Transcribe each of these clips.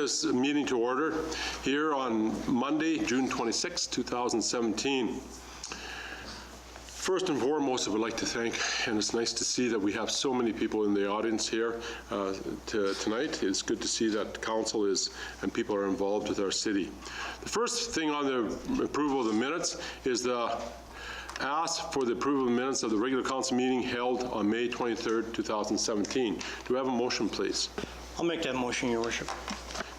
this meeting to order here on Monday, June 26, 2017. First and foremost, I would like to thank, and it's nice to see that we have so many people in the audience here tonight. It's good to see that council and people are involved with our city. The first thing on the approval of the minutes is the ask for the approval of the minutes of the regular council meeting held on May 23rd, 2017. Do I have a motion, please? I'll make that motion, Your Worship.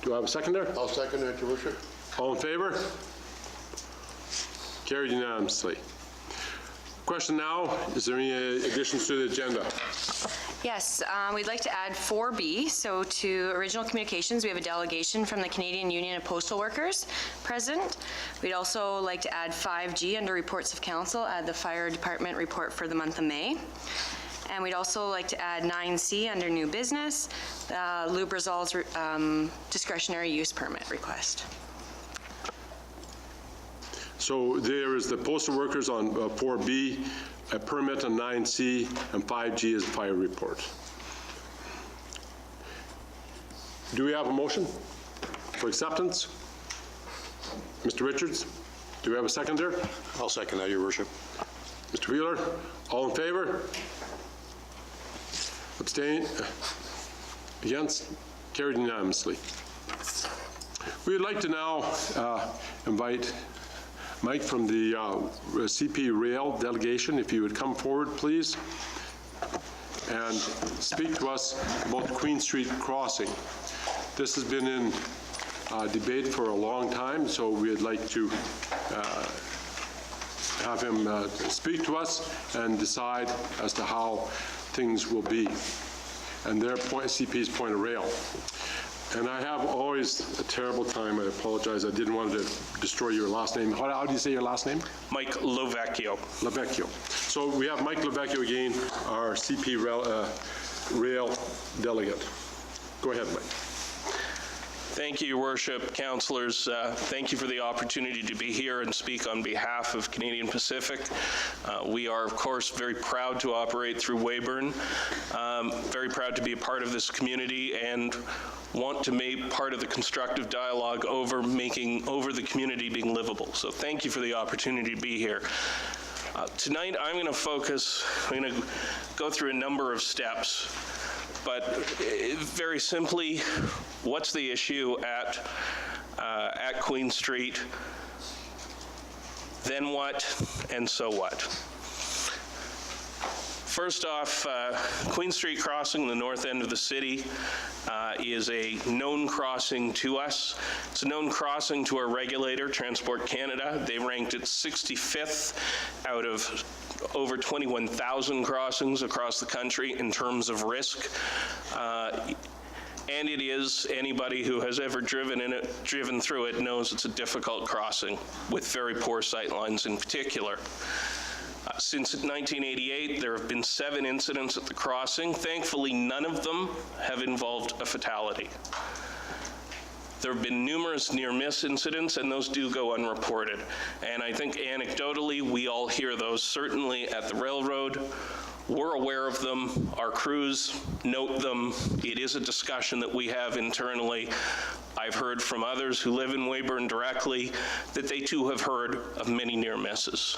Do I have a seconder? I'll second it, Your Worship. All in favor? Carried unanimously. Question now, is there any additions to the agenda? Yes, we'd like to add 4B. So to original communications, we have a delegation from the Canadian Union of Postal Workers present. We'd also like to add 5G under reports of council, add the fire department report for the month of May. And we'd also like to add 9C under new business, Lubrizol's discretionary use permit request. So there is the postal workers on 4B, a permit on 9C, and 5G is fire report. Do we have a motion for acceptance? Mr. Richards, do we have a seconder? I'll second that, Your Worship. Mr. Wheeler, all in favor? Abstain? Against? Carried unanimously. We would like to now invite Mike from the CP Rail delegation, if you would come forward, please, and speak to us about the Queen Street crossing. This has been in debate for a long time, so we'd like to have him speak to us and decide as to how things will be, and their point, CP's point of rail. And I have always a terrible time. I apologize. I didn't want to destroy your last name. How do you say your last name? Mike Lovecchio. Lovecchio. So we have Mike Lovecchio again, our CP rail delegate. Go ahead, Mike. Thank you, Your Worship, councillors. Thank you for the opportunity to be here and speak on behalf of Canadian Pacific. We are, of course, very proud to operate through Weyburn, very proud to be a part of this community and want to make part of the constructive dialogue over the community being livable. So thank you for the opportunity to be here. Tonight, I'm going to go through a number of steps. But very simply, what's the issue at Queen Street? Then what? And so what? First off, Queen Street crossing, the north end of the city, is a known crossing to us. It's a known crossing to our regulator, Transport Canada. They ranked it 65th out of over 21,000 crossings across the country in terms of risk. And it is, anybody who has ever driven through it knows it's a difficult crossing with very poor sightlines in particular. Since 1988, there have been 7 incidents at the crossing. Thankfully, none of them have involved a fatality. There have been numerous near-miss incidents, and those do go unreported. And I think anecdotally, we all hear those. Certainly at the railroad, we're aware of them. Our crews note them. It is a discussion that we have internally. I've heard from others who live in Weyburn directly that they too have heard of many near misses.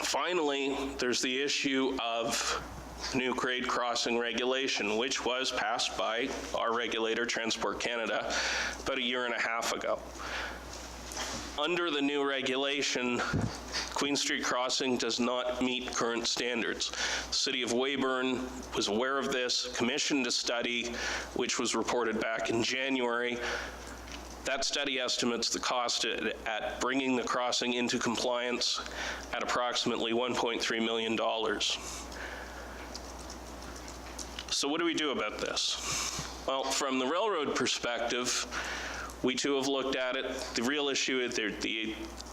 Finally, there's the issue of new grade crossing regulation, which was passed by our regulator, Transport Canada, about 1.5 years ago. Under the new regulation, Queen Street crossing does not meet current standards. The City of Weyburn was aware of this, commissioned a study, which was reported back in January. That study estimates the cost at bringing the crossing into compliance at approximately $1.3 million. So what do we do about this? Well, from the railroad perspective, we too have looked at it. The real issue is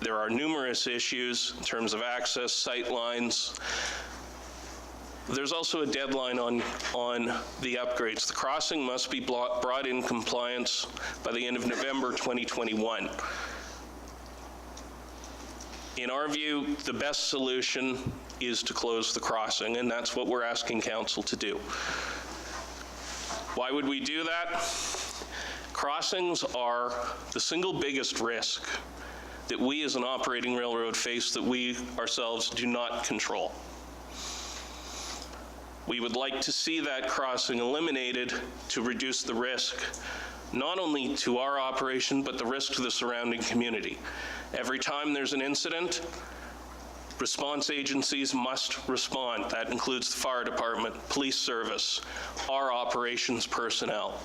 there are numerous issues in terms of access, sight lines. There's also a deadline on the upgrades. The crossing must be brought in compliance by the end of November 2021. In our view, the best solution is to close the crossing, and that's what we're asking council to do. Why would we do that? Crossings are the single biggest risk that we as an operating railroad face that we ourselves do not control. We would like to see that crossing eliminated to reduce the risk, not only to our operation, but the risk to the surrounding community. Every time there's an incident, response agencies must respond. That includes the fire department, police service, our operations personnel.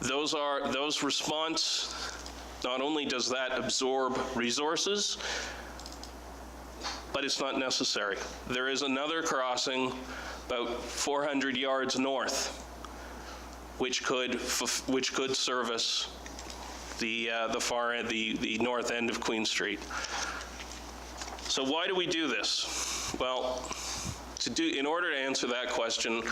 Those response, not only does that absorb resources, but it's not necessary. There is another crossing about 400 yards north, which could service the north end of Queen Street. So why do we do this? Well, in order to answer that question,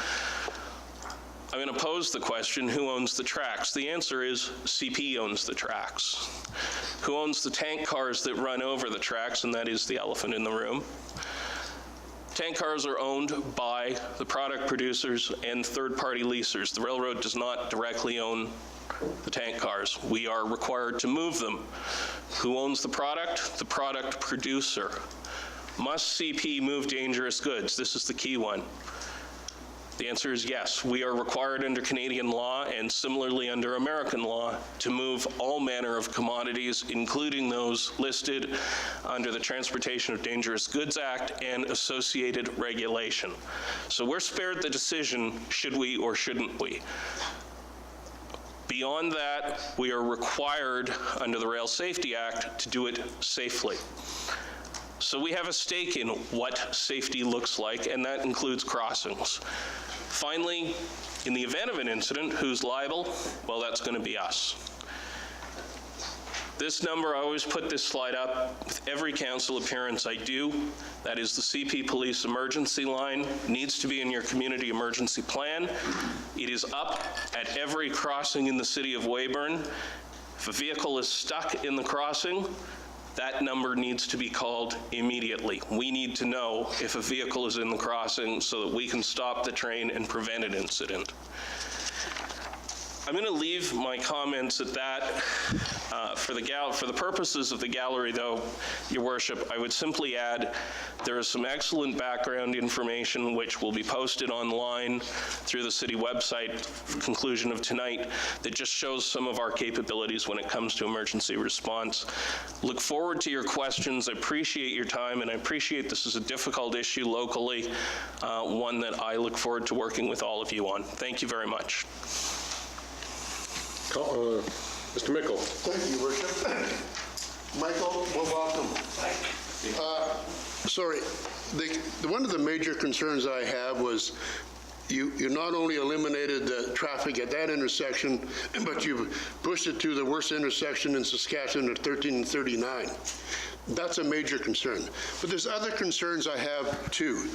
I'm going to pose the question, who owns the tracks? The answer is CP owns the tracks. Who owns the tank cars that run over the tracks? And that is the elephant in the room. Tank cars are owned by the product producers and third-party leasers. The railroad does not directly own the tank cars. We are required to move them. Who owns the product? The product producer. Must CP move dangerous goods? This is the key one. The answer is yes. We are required under Canadian law and similarly under American law to move all manner of commodities, including those listed under the Transportation of Dangerous Goods Act and associated regulation. So we're spared the decision, should we or shouldn't we? Beyond that, we are required under the Rail Safety Act to do it safely. So we have a stake in what safety looks like, and that includes crossings. Finally, in the event of an incident, who's liable? Well, that's going to be us. This number, I always put this slide up with every council appearance I do. That is the CP Police emergency line. Needs to be in your community emergency plan. It is up at every crossing in the city of Weyburn. If a vehicle is stuck in the crossing, that number needs to be called immediately. We need to know if a vehicle is in the crossing so that we can stop the train and prevent an incident. I'm going to leave my comments at that. For the purposes of the gallery, though, Your Worship, I would simply add there is some excellent background information which will be posted online through the city website, conclusion of tonight, that just shows some of our capabilities when it comes to emergency response. Look forward to your questions. I appreciate your time, and I appreciate this is a difficult issue locally, one that I look forward to working with all of you on. Thank you very much. Mr. Mickle. Thank you, Worship. Michael, well, welcome. Sorry, one of the major concerns I have was you not only eliminated the traffic at that intersection, but you pushed it to the worst intersection in Saskatchewan at 13 and 39. That's a major concern. But there's other concerns I have too.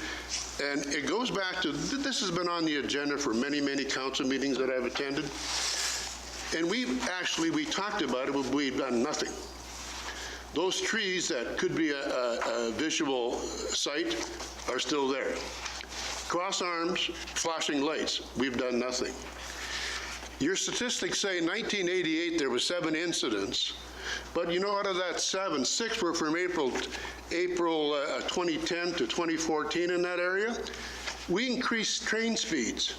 And it goes back to, this has been on the agenda for many, many council meetings that I've attended. And we talked about it, but we've done nothing. Those trees that could be a visual sight are still there. Cross arms, flashing lights, we've done nothing. Your statistics say in 1988 there were 7 incidents, but you know, out of that 7, 6 were from April 2010 to 2014 in that area. We increased train speeds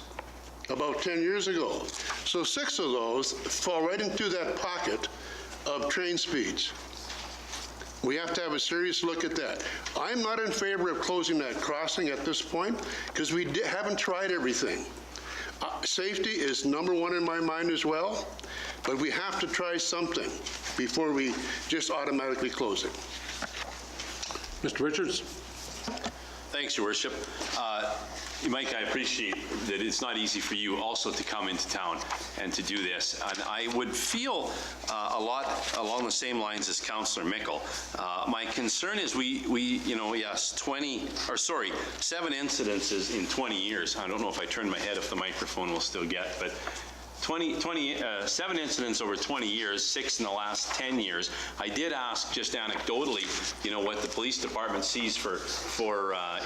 about 10 years ago. So 6 of those fall right into that pocket of train speeds. We have to have a serious look at that. I'm not in favor of closing that crossing at this point because we haven't tried everything. Safety is #1 in my mind as well, but we have to try something before we just automatically close it. Mr. Richards. Thanks, Your Worship. Mike, I appreciate that it's not easy for you also to come into town and to do this. And I would feel a lot along the same lines as Councillor Mickle. My concern is yes, 7 incidences in 20 years. I don't know if I turn my head if the microphone will still get, but 7 incidents over 20 years, 6 in the last 10 years. I did ask just anecdotally, what the police department sees for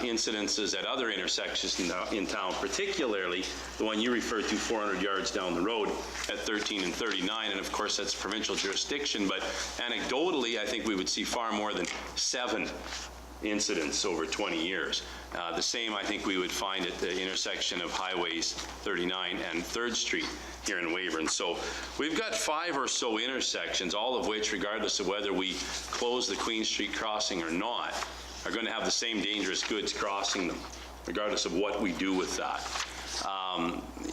incidences at other intersections in town, particularly the one you referred to 400 yards down the road at 13 and 39, and of course that's provincial jurisdiction, but anecdotally I think we would see far more than 7 incidents over 20 years. The same I think we would find at the intersection of highways 39 and 3rd Street here in Weyburn. So we've got 5 or so intersections, all of which, regardless of whether we close the Queen Street crossing or not, are going to have the same dangerous goods crossing them, regardless of what we do with that.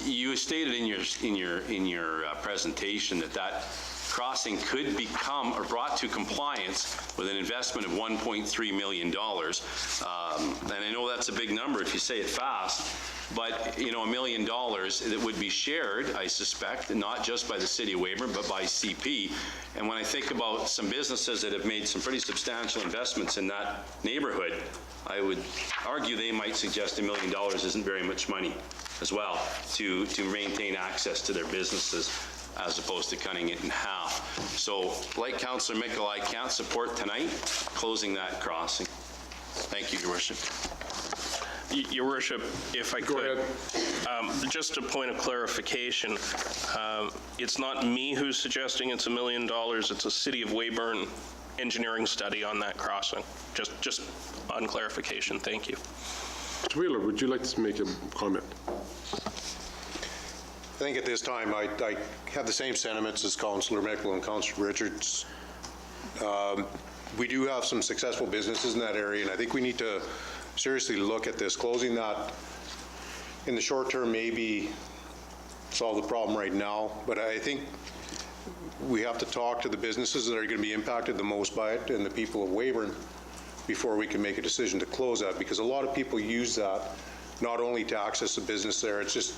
You stated in your presentation that crossing could become or brought to compliance with an investment of $1.3 million. And I know that's a big number if you say it fast, but $1 million that would be shared, I suspect, not just by the city of Weyburn, but by CP. And when I think about some businesses that have made some pretty substantial investments in that neighborhood, I would argue they might suggest $1 million isn't very much money as well to maintain access to their businesses, as opposed to cutting it in half. So, like Councillor Mickle, I can't support tonight closing that crossing. Thank you, Your Worship. Your Worship, if I could. Go ahead. Just a point of clarification. It's not me who's suggesting it's $1 million. It's a City of Weyburn engineering study on that crossing. Just on clarification. Thank you. Mr. Wheeler, would you like to make a comment? I think at this time, I have the same sentiments as Councillor Mickle and Councillor Richards. We do have some successful businesses in that area, and I think we need to seriously look at this. Closing that in the short term maybe solve the problem right now, but I think we have to talk to the businesses that are going to be impacted the most by it and the people of Weyburn before we can make a decision to close that, because a lot of people use that not only to access the business there, it's just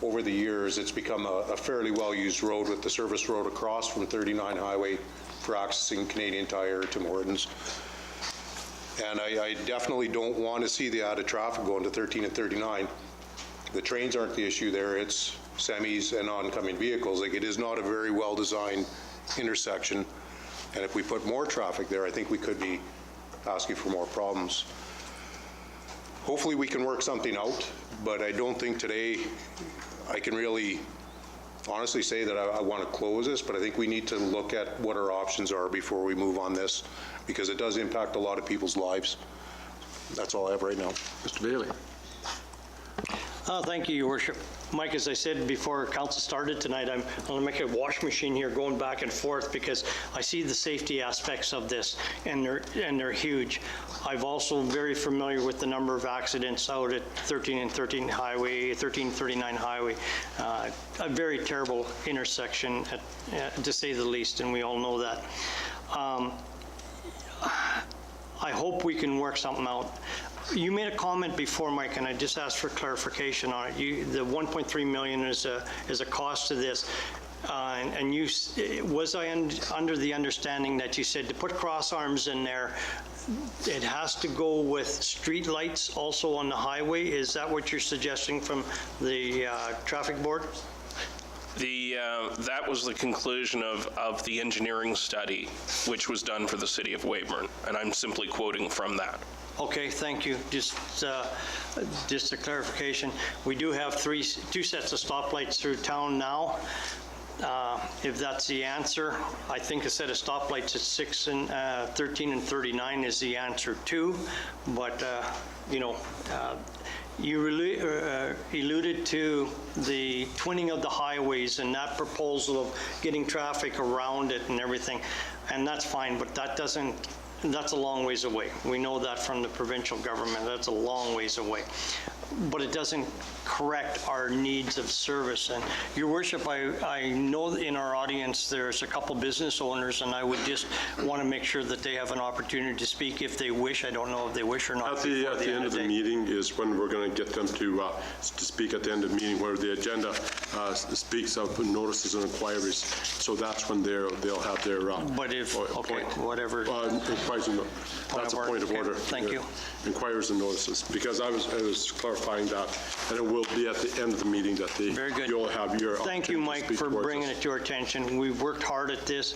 over the years, it's become a fairly well-used road with the service road across from 39 Highway for accessing Canadian Tire to Morton's. And I definitely don't want to see the added traffic going to 13 and 39. The trains aren't the issue there, it's semis and oncoming vehicles. Like, it is not a very well-designed intersection. And if we put more traffic there, I think we could be asking for more problems. Hopefully we can work something out, but I don't think today I can really honestly say that I want to close this, but I think we need to look at what our options are before we move on this, because it does impact a lot of people's lives. That's all I have right now. Mr. Bailey? Thank you, Your Worship. Mike, as I said before council started tonight, I'm going to make a wash machine here going back and forth because I see the safety aspects of this, and they're huge. I've also very familiar with the number of accidents out at 13 and 13 Highway, 1339 Highway. A very terrible intersection, to say the least, and we all know that. I hope we can work something out. You made a comment before, Mike, and I just asked for clarification on it. The 1.3 million is a cost to this. And was I under the understanding that you said to put cross arms in there, it has to go with street lights also on the highway? Is that what you're suggesting from the traffic board? That was the conclusion of the engineering study, which was done for the City of Weyburn, and I'm simply quoting from that. Okay, thank you. Just a clarification. We do have two sets of stoplights through town now. If that's the answer, I think a set of stoplights at 6 and 13 and 39 is the answer too. But you alluded to the twinning of the highways and that proposal of getting traffic around it and everything, and that's fine. But that's a long ways away. We know that from the provincial government. That's a long ways away. But it doesn't correct our needs of service. And Your Worship, I know in our audience there's a couple business owners, and I would just want to make sure that they have an opportunity to speak if they wish. I don't know if they wish or not. At the end of the meeting is when we're going to get them to speak at the end of the meeting, where the agenda speaks of notices and inquiries. So that's when they'll have their But if, okay, point. whatever. Inquiries and, that's a point of order. Thank you. Inquiries and notices, because I was clarifying clarifying that, and it will be at the end of the meeting that Very good. you'll have your Thank you, opportunity to Mike, speak for towards bringing us. it to our attention. We've worked hard at this.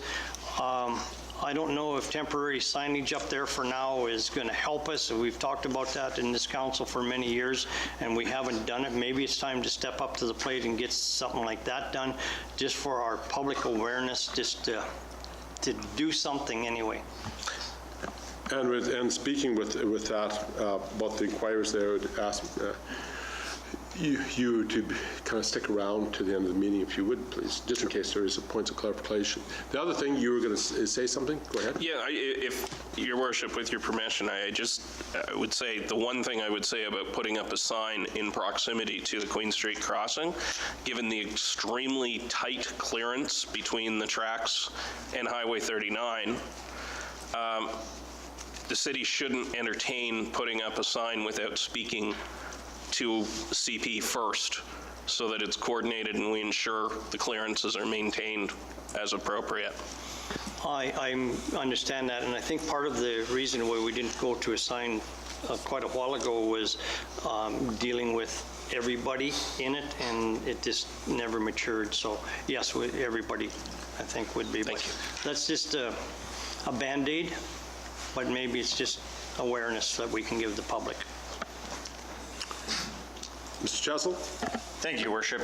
I don't know if temporary signage up there for now is going to help us. We've talked about that in this council for many years, and we haven't done it. Maybe it's time to step up to the plate and get something like that done, just for our public awareness, just to do something anyway. And speaking with that, about the inquiries there, I would ask you to kind of stick around to the end of the meeting, if you would, please, just in case there is points of clarification. The other thing, you were going to say something? Go ahead. Yeah, if your worship, with your permission, I would say, the one thing I would say about putting up a sign in proximity to the Queen Street crossing, given the extremely tight clearance between the tracks and Highway 39, the city shouldn't entertain putting up a sign without speaking to CP first, so that it's coordinated and we ensure the clearances are maintained as appropriate. I understand that, and I think part of the reason why we didn't go to a sign quite a while ago was dealing with everybody in it, and it just never matured. So yes, everybody, I think, would be. Thank you. That's just a Band-Aid, but maybe it's just awareness that we can give the public. Mr. Chessel? Thank you, Worship.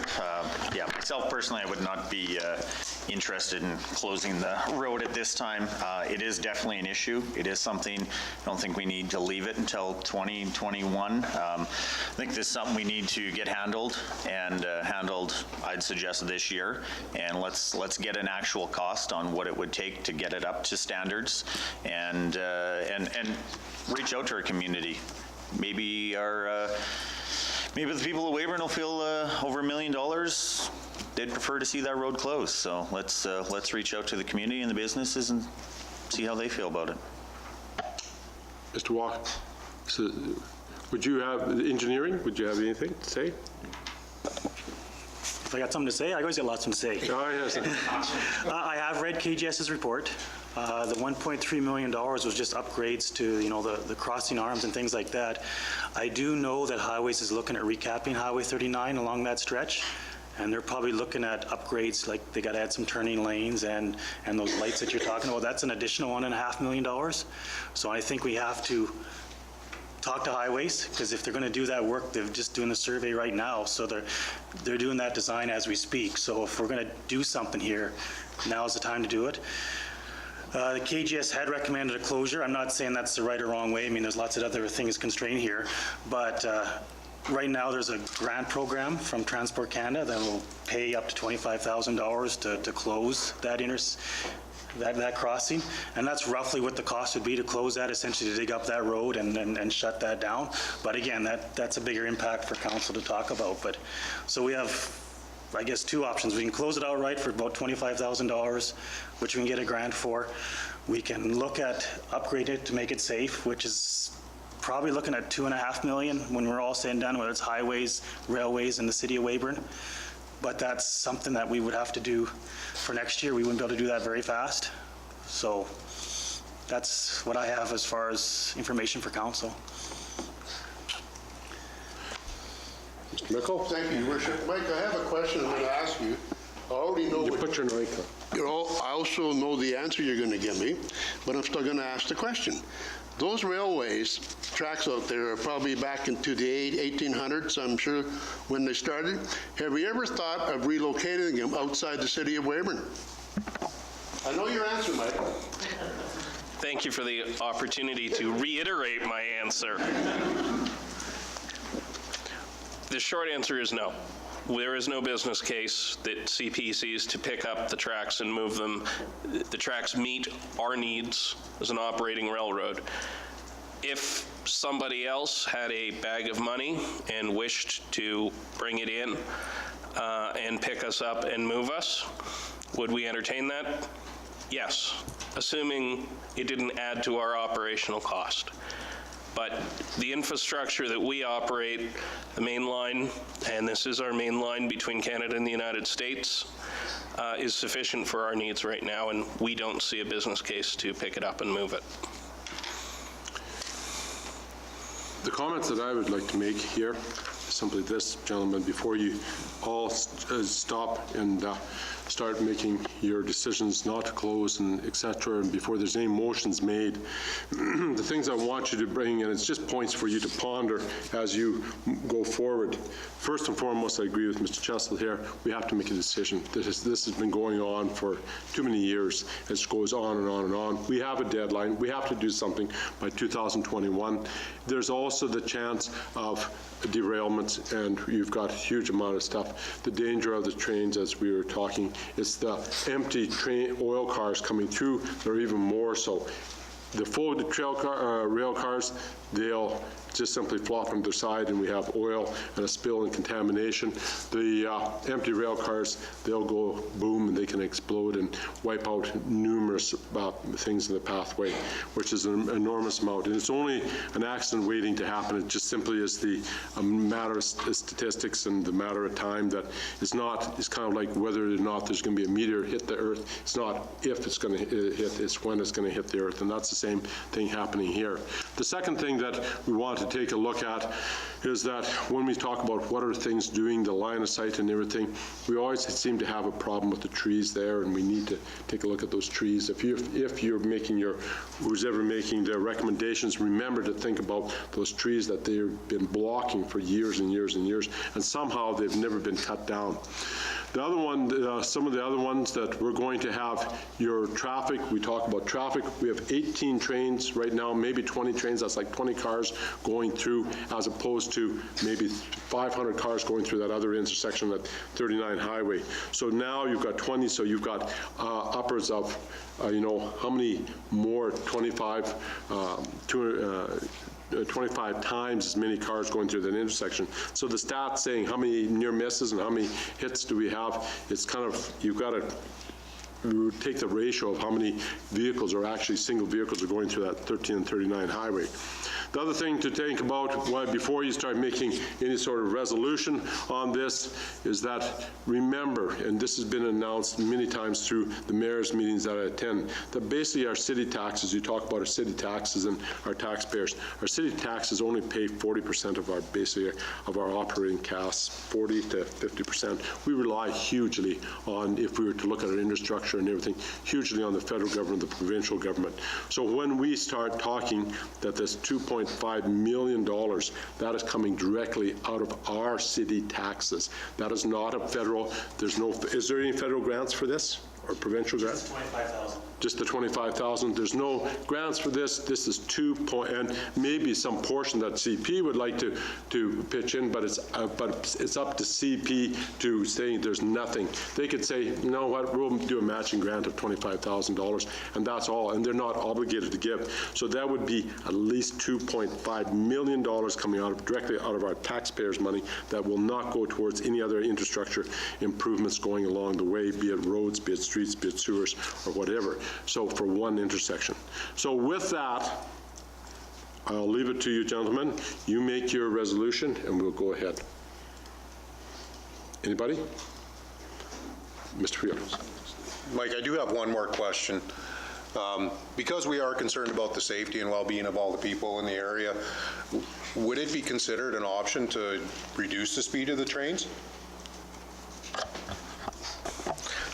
Yeah, myself personally, I would not be interested in closing the road at this time. It is definitely an issue. It is something, I don't think we need to leave it until 2021. I think this is something we need to get handled, and handled, I'd suggest, this year. And let's get an actual cost on what it would take to get it up to standards, and reach out to our community. Maybe maybe the people of Weyburn will feel over $1 million. They'd prefer to see that road closed. So let's reach out to the community and the businesses and see how they feel about it. Mr. Walker, so would you have, engineering, would you have anything to say? If I got something to say, I always got lots to say. Oh, yes. I have read KGS's report. The $1.3 million was just upgrades to, the crossing arms and things like that. I do know that Highways is looking at recapping Highway 39 along that stretch, and they're probably looking at upgrades, like they got to add some turning lanes and those lights that you're talking about. That's an additional $1.5 million. So I think we have to talk to Highways, because if they're going to do that work, they're just doing the survey right now, so they're doing that design as we speak. So if we're going to do something here, now is the time to do it. The KGS had recommended a closure. I'm not saying that's the right or wrong way. I mean, there's lots of other things constrained here, but right now there's a grant program from Transport Canada that will pay up to $25,000 to close that crossing, and that's roughly what the cost would be to close that, essentially to dig up that road and shut that down. But again, that's a bigger impact for council to talk about. But so we have, I guess, two options. We can close it outright for about $25,000, which we can get a grant for. We can look at upgrading it to make it safe, which is probably looking at $2.5 million when we're all said and done, whether it's highways, railways, and the city of Weyburn. But that's something that we would have to do for next year. We wouldn't be able to do that very fast. So that's what I have as far as information for council. Mr. Mickle? Thank you, Your Worship. Mike, I have a question I'm going to ask you. I already know You what put your mic on. I also know the answer you're going to give me, but I'm still going to ask the question. Those railways, tracks out there are probably back into the 1800s, I'm sure, when they started. Have you ever thought of relocating them outside the city of Weyburn? I know your answer, Mike. Thank you for the opportunity to reiterate my answer. The short answer is no. There is no business case that CP sees to pick up the tracks and move them. The tracks meet our needs as an operating railroad. If somebody else had a bag of money and wished to bring it in and pick us up and move us, would we entertain that? Yes, assuming it didn't add to our operational cost. But the infrastructure that we operate, the main line, and this is our main line between Canada and the United States, is sufficient for our needs right now, and we don't see a business case to pick it up and move it. The comments that I would like to make here simply this, gentlemen, before you all stop and start making your decisions not to close and et cetera, and before there's any motions made, the things I want you to bring, and it's just points for you to ponder as you go forward. First and foremost, I agree with Mr. Chesel here. We have to make a decision. This has been going on for too many years. It goes on and on and on. We have a deadline. We have to do something by 2021. There's also the chance of derailments, and you've got a huge amount of stuff. The danger of the trains, as we were talking, it's the empty train oil cars coming through. They're even more so. The full rail cars, they'll just simply flop on their side, and we have oil and a spill and contamination. The empty rail cars, they'll go boom, and they can explode and wipe out numerous things in the pathway, which is an enormous amount. And it's only an accident waiting to happen. It just simply is a matter of statistics and the matter of time. That it's not. It's kind of like whether or not there's going to be a meteor hit the Earth. It's not if it's going to hit. It's when it's going to hit the Earth, and that's the same thing happening here. The second thing that we want to take a look at is that when we talk about what are things doing, the line of sight and everything, we always seem to have a problem with the trees there, and we need to take a look at those trees. If you're making who's ever making their recommendations, remember to think about those trees that they've been blocking for years and years and years, and somehow they've never been cut down. The other one, some of the other ones that we're going to have, your traffic, we talk about traffic. We have 18 trains right now, maybe 20 trains, that's like 20 cars going through, as opposed to maybe 500 cars going through that other intersection at 39 Highway. So now you've got 20, so you've got upwards of, how many more, 25 times as many cars going through that intersection. So the stats saying how many near misses and how many hits do we have, it's kind of, you've got to take the ratio of how many vehicles are actually single vehicles are going through that 13 and 39 highway. The other thing to think about before you start making any sort of resolution on this is that remember, and this has been announced many times through the mayor's meetings that I attend, that basically our city taxes, you talk about our city taxes and our taxpayers, our city taxes only pay 40% of our of our operating costs, 40 to 50%. We rely hugely on, if we were to look at our infrastructure and everything, hugely on the federal government, the provincial government. So when we start talking that this $2.5 million, that is coming directly out of our city taxes. That is not a federal, is there any federal grants for this? Or provincial grants? 25,000. Just the 25,000. There's no grants for this. This is and maybe some portion that CP would like to pitch in, but it's up to CP to say there's nothing. They could say, you know what, we'll do a matching grant of $25,000, and that's all, and they're not obligated to give. So that would be at least $2.5 million coming directly out of our taxpayers' money that will not go towards any other infrastructure improvements going along the way, be it roads, be it streets, be it sewers, or whatever. So for one intersection. So with that, I'll leave it to you, gentlemen. You make your resolution, and we'll go ahead. Anybody? Mr. Fields. Mike, I do have one more question. Because we are concerned about the safety and well-being of all the people in the area, would it be considered an option to reduce the speed of the trains?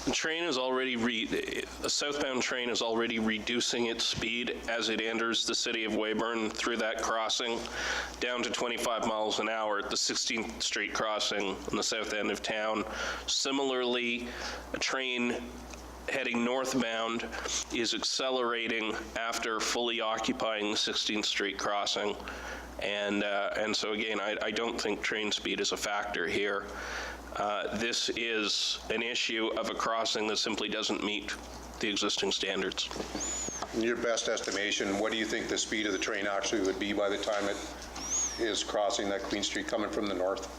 The train is already, the southbound train is already reducing its speed as it enters the city of Weyburn through that crossing down to 25 miles an hour at the 16th Street crossing on the south end of town. Similarly, a train heading northbound is accelerating after fully occupying the 16th Street crossing. And so again, I don't think train speed is a factor here. This is an issue of a crossing that simply doesn't meet the existing standards. In your best estimation, what do you think the speed of the train actually would be by the time it is crossing that Queen Street coming from the north?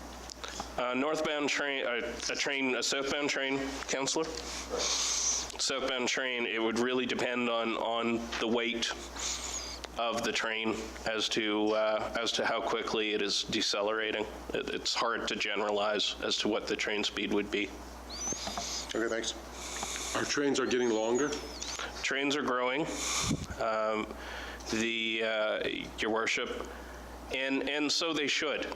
Northbound train, a southbound train, Councillor? Southbound train, it would really depend on the weight of the train as to how quickly it is decelerating. It's hard to generalize as to what the train speed would be. Okay, thanks. Our trains are getting longer? Trains are growing, Your Worship, and so they should.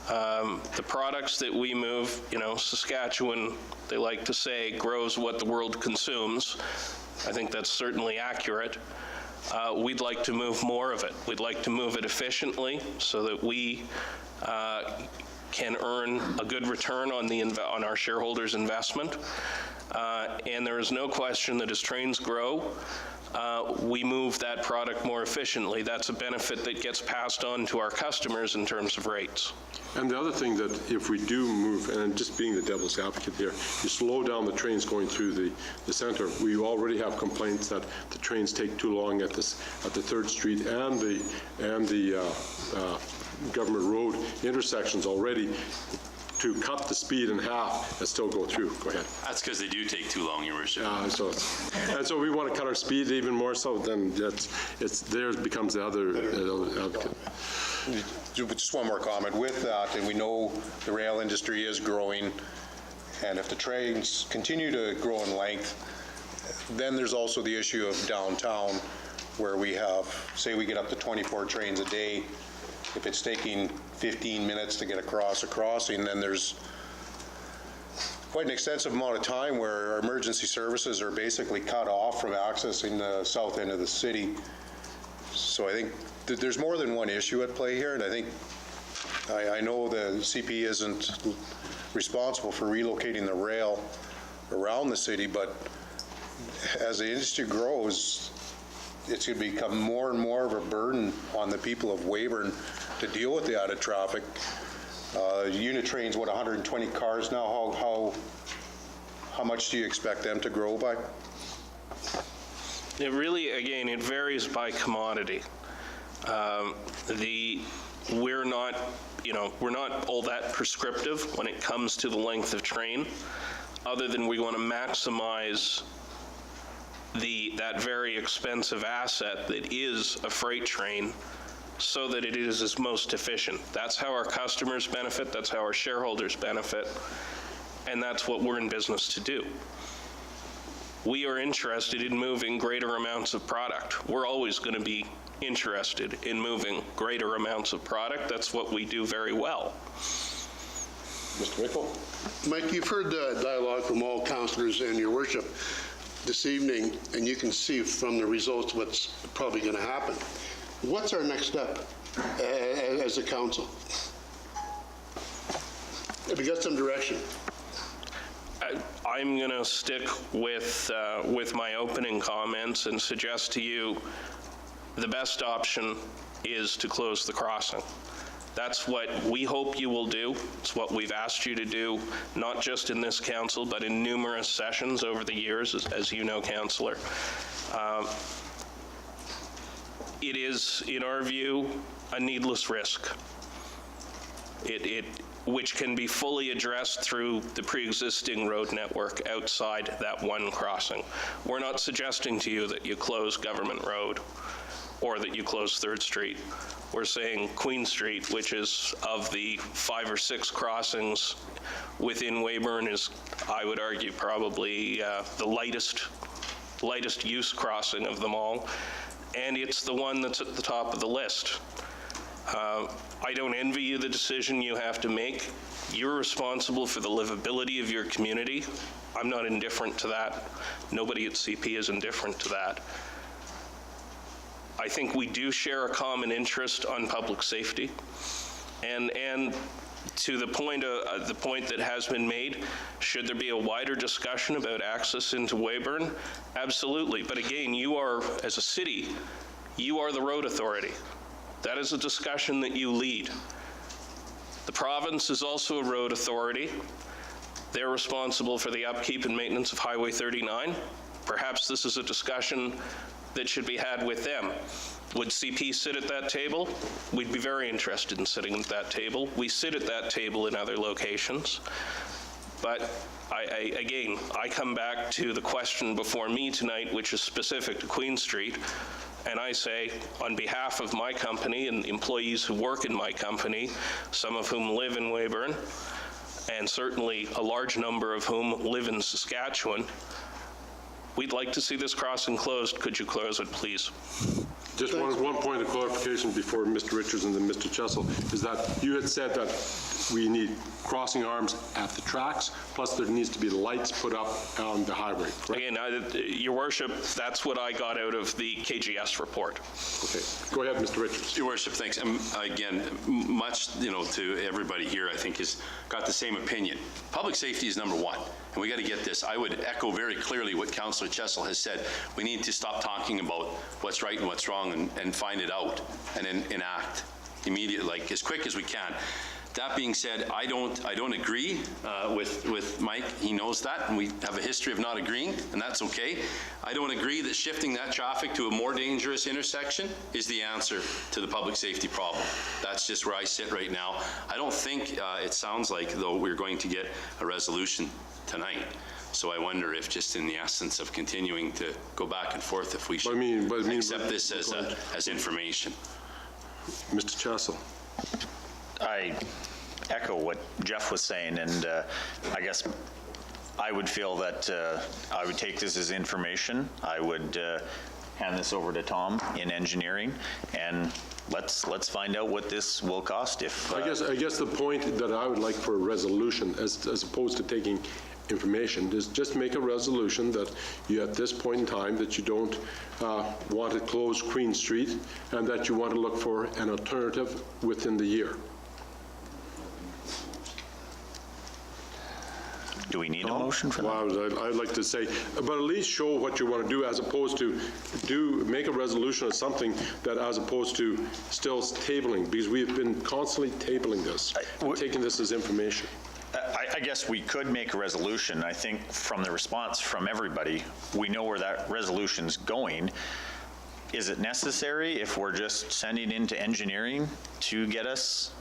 The products that we move, Saskatchewan, they like to say, grows what the world consumes. I think that's certainly accurate. We'd like to move more of it. We'd like to move it efficiently so that we can earn a good return on our shareholders' investment. And there is no question that as trains grow, we move that product more efficiently. That's a benefit that gets passed on to our customers in terms of rates. And the other thing that if we do move, and I'm just being the devil's advocate here, you slow down the trains going through the center. We already have complaints that the trains take too long at the 3rd Street and the Government Road intersections already to cut the speed in half and still go through. Go ahead. That's because they do take too long, Your Worship. So we want to cut our speed even more so, then theirs becomes the other advocate. Just one more comment with that, and we know the rail industry is growing, and if the trains continue to grow in length, then there's also the issue of downtown, where we have, say we get up to 24 trains a day. If it's taking 15 minutes to get across a crossing, then there's quite an extensive amount of time where our emergency services are basically cut off from accessing the south end of the city. So I think that there's more than one issue at play here, and I think, I know the CP isn't responsible for relocating the rail around the city, but as the industry grows, it's going to become more and more of a burden on the people of Weyburn to deal with the added traffic. Unit trains, what, 120 cars now? How much do you expect them to grow by? It really, again, it varies by commodity. We're not all that prescriptive when it comes to the length of train, other than we want to maximize that very expensive asset that is a freight train so that it is as most efficient. That's how our customers benefit, that's how our shareholders benefit, and that's what we're in business to do. We are interested in moving greater amounts of product. We're always going to be interested in moving greater amounts of product. That's what we do very well. Mr. Mickle? Mike, you've heard the dialogue from all councillors and Your Worship this evening, and you can see from the results what's probably going to happen. What's our next step as a council? Have we got some direction? I'm going to stick with my opening comments and suggest to you the best option is to close the crossing. That's what we hope you will do. It's what we've asked you to do, not just in this council, but in numerous sessions over the years, as you know, Councillor. It is, in our view, a needless risk. Which can be fully addressed through the pre-existing road network outside that one crossing. We're not suggesting to you that you close Government Road or that you close 3rd Street. We're saying Queen Street, which is of the 5 or 6 crossings within Weyburn, is, I would argue, probably the lightest use crossing of them all, and it's the one that's at the top of the list. I don't envy you the decision you have to make. You're responsible for the livability of your community. I'm not indifferent to that. Nobody at CP is indifferent to that. I think we do share a common interest on public safety, and to the point that has been made, should there be a wider discussion about access into Weyburn? Absolutely. But again, you are, as a city, you are the road authority. That is a discussion that you lead. The province is also a road authority. They're responsible for the upkeep and maintenance of Highway 39. Perhaps this is a discussion that should be had with them. Would CP sit at that table? We'd be very interested in sitting at that table. We sit at that table in other locations. But again, I come back to the question before me tonight, which is specific to Queen Street. And I say, on behalf of my company and the employees who work in my company, some of whom live in Weyburn, and certainly a large number of whom live in Saskatchewan, we'd like to see this crossing closed. Could you close it, please? Just one point of clarification before Mr. Richards and then Mr. Chessel, is that you had said that we need crossing arms at the tracks, plus there needs to be lights put up on the highway, correct? Again, Your Worship, that's what I got out of the KGS report. Okay, go ahead, Mr. Richards. Your Worship, thanks. Again, much, to everybody here, I think, has got the same opinion. Public safety is number one, and we got to get this. I would echo very clearly what Councillor Chessel has said. We need to stop talking about what's right and what's wrong and find it out and then enact immediately, like as quick as we can. That being said, I don't agree with Mike. He knows that, and we have a history of not agreeing, and that's okay. I don't agree that shifting that traffic to a more dangerous intersection is the answer to the public safety problem. That's just where I sit right now. I don't think it sounds like, though, we're going to get a resolution tonight. So I wonder if, just in the essence of continuing to go back and forth, if we should accept this as information. Mr. Chessel. I echo what Jeff was saying, and I guess I would feel that I would take this as information. I would hand this over to Tom in engineering, and let's find out what this will cost. If I guess the point that I would like for a resolution, as opposed to taking information, is just make a resolution that you, at this point in time, that you don't want to close Queen Street, and that you want to look for an alternative within the year. do we need a motion for that? Well, I'd like to say, but at least show what you want to do, as opposed to make a resolution of something that, as opposed to still tabling, because we've been constantly tabling this, taking this as information. I guess we could make a resolution. I think from the response from everybody, we know where that resolution's going. Is it necessary if we're just sending into engineering to get us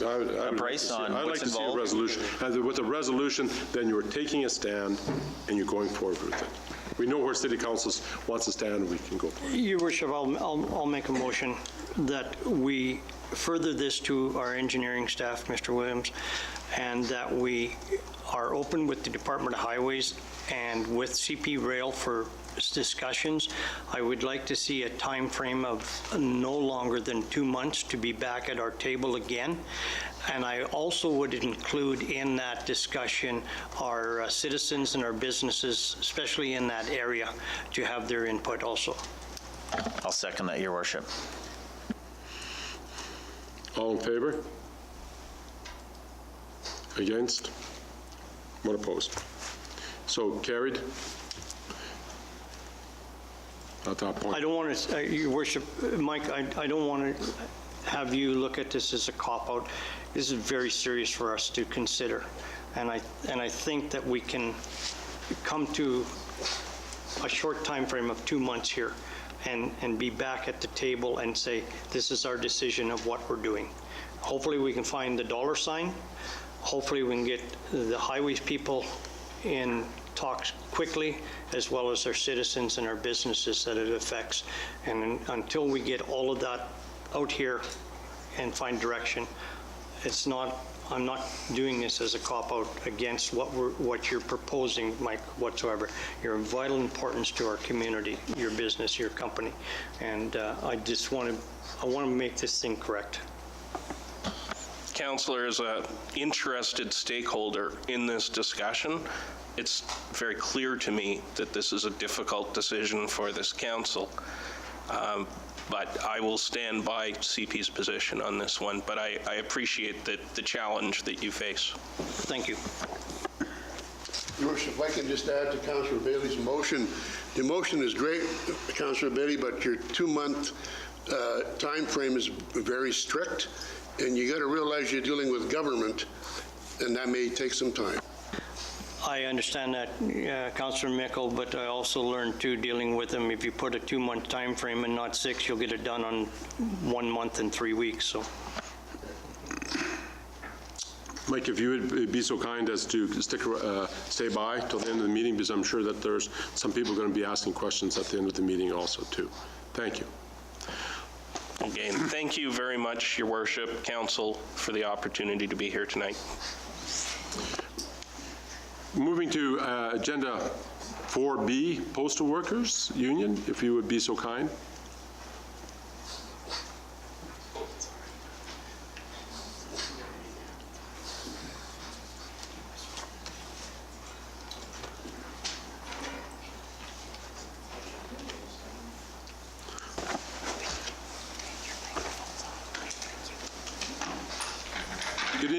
a price on I'd like what's to see a involved? resolution. And with a resolution, then you're taking a stand and you're going forward with it. We know where City Council wants to stand, and we can go for it. Your Worship, I'll make a motion that we further this to our engineering staff, Mr. Williams, and that we are open with the Department of Highways and with CP Rail for discussions. I would like to see a time frame of no longer than 2 months to be back at our table again. And I also would include in that discussion our citizens and our businesses, especially in that area, to have their input also. I'll second that, Your Worship. All in favor? Against? One opposed. So carried. At that point. I don't want to, Your Worship, Mike, I don't want to have you look at this as a cop-out. This is very serious for us to consider. And I think that we can come to a short time frame of 2 months here and be back at the table and say, this is our decision of what we're doing. Hopefully we can find the dollar sign. Hopefully we can get the highways people in talks quickly, as well as our citizens and our businesses that it affects. And until we get all of that out here and find direction, I'm not doing this as a cop-out against what you're proposing, Mike, whatsoever. You're of vital importance to our community, your business, your company. And I want to make this thing correct. Councillor, as an interested stakeholder in this discussion, it's very clear to me that this is a difficult decision for this council. But I will stand by CP's position on this one, but I appreciate the challenge that you face. Thank you. Your Worship, if I can just add to Councillor Bailey's motion. The motion is great, Councillor Bailey, but your 2-month time frame is very strict, and you got to realize you're dealing with government, and that may take some time. I understand that, Councillor Mickle, but I also learned too, dealing with them, if you put a 2-month time frame and not 6, you'll get it done on 1 month and 3 weeks, so. Mike, if you would be so kind as to stay by till the end of the meeting, because I'm sure that there's some people going to be asking questions at the end of the meeting also, too. Thank you. Again, thank you very much, Your Worship, Council, for the opportunity to be here tonight. Moving to Agenda 4B, Postal Workers Union, if you would be so kind.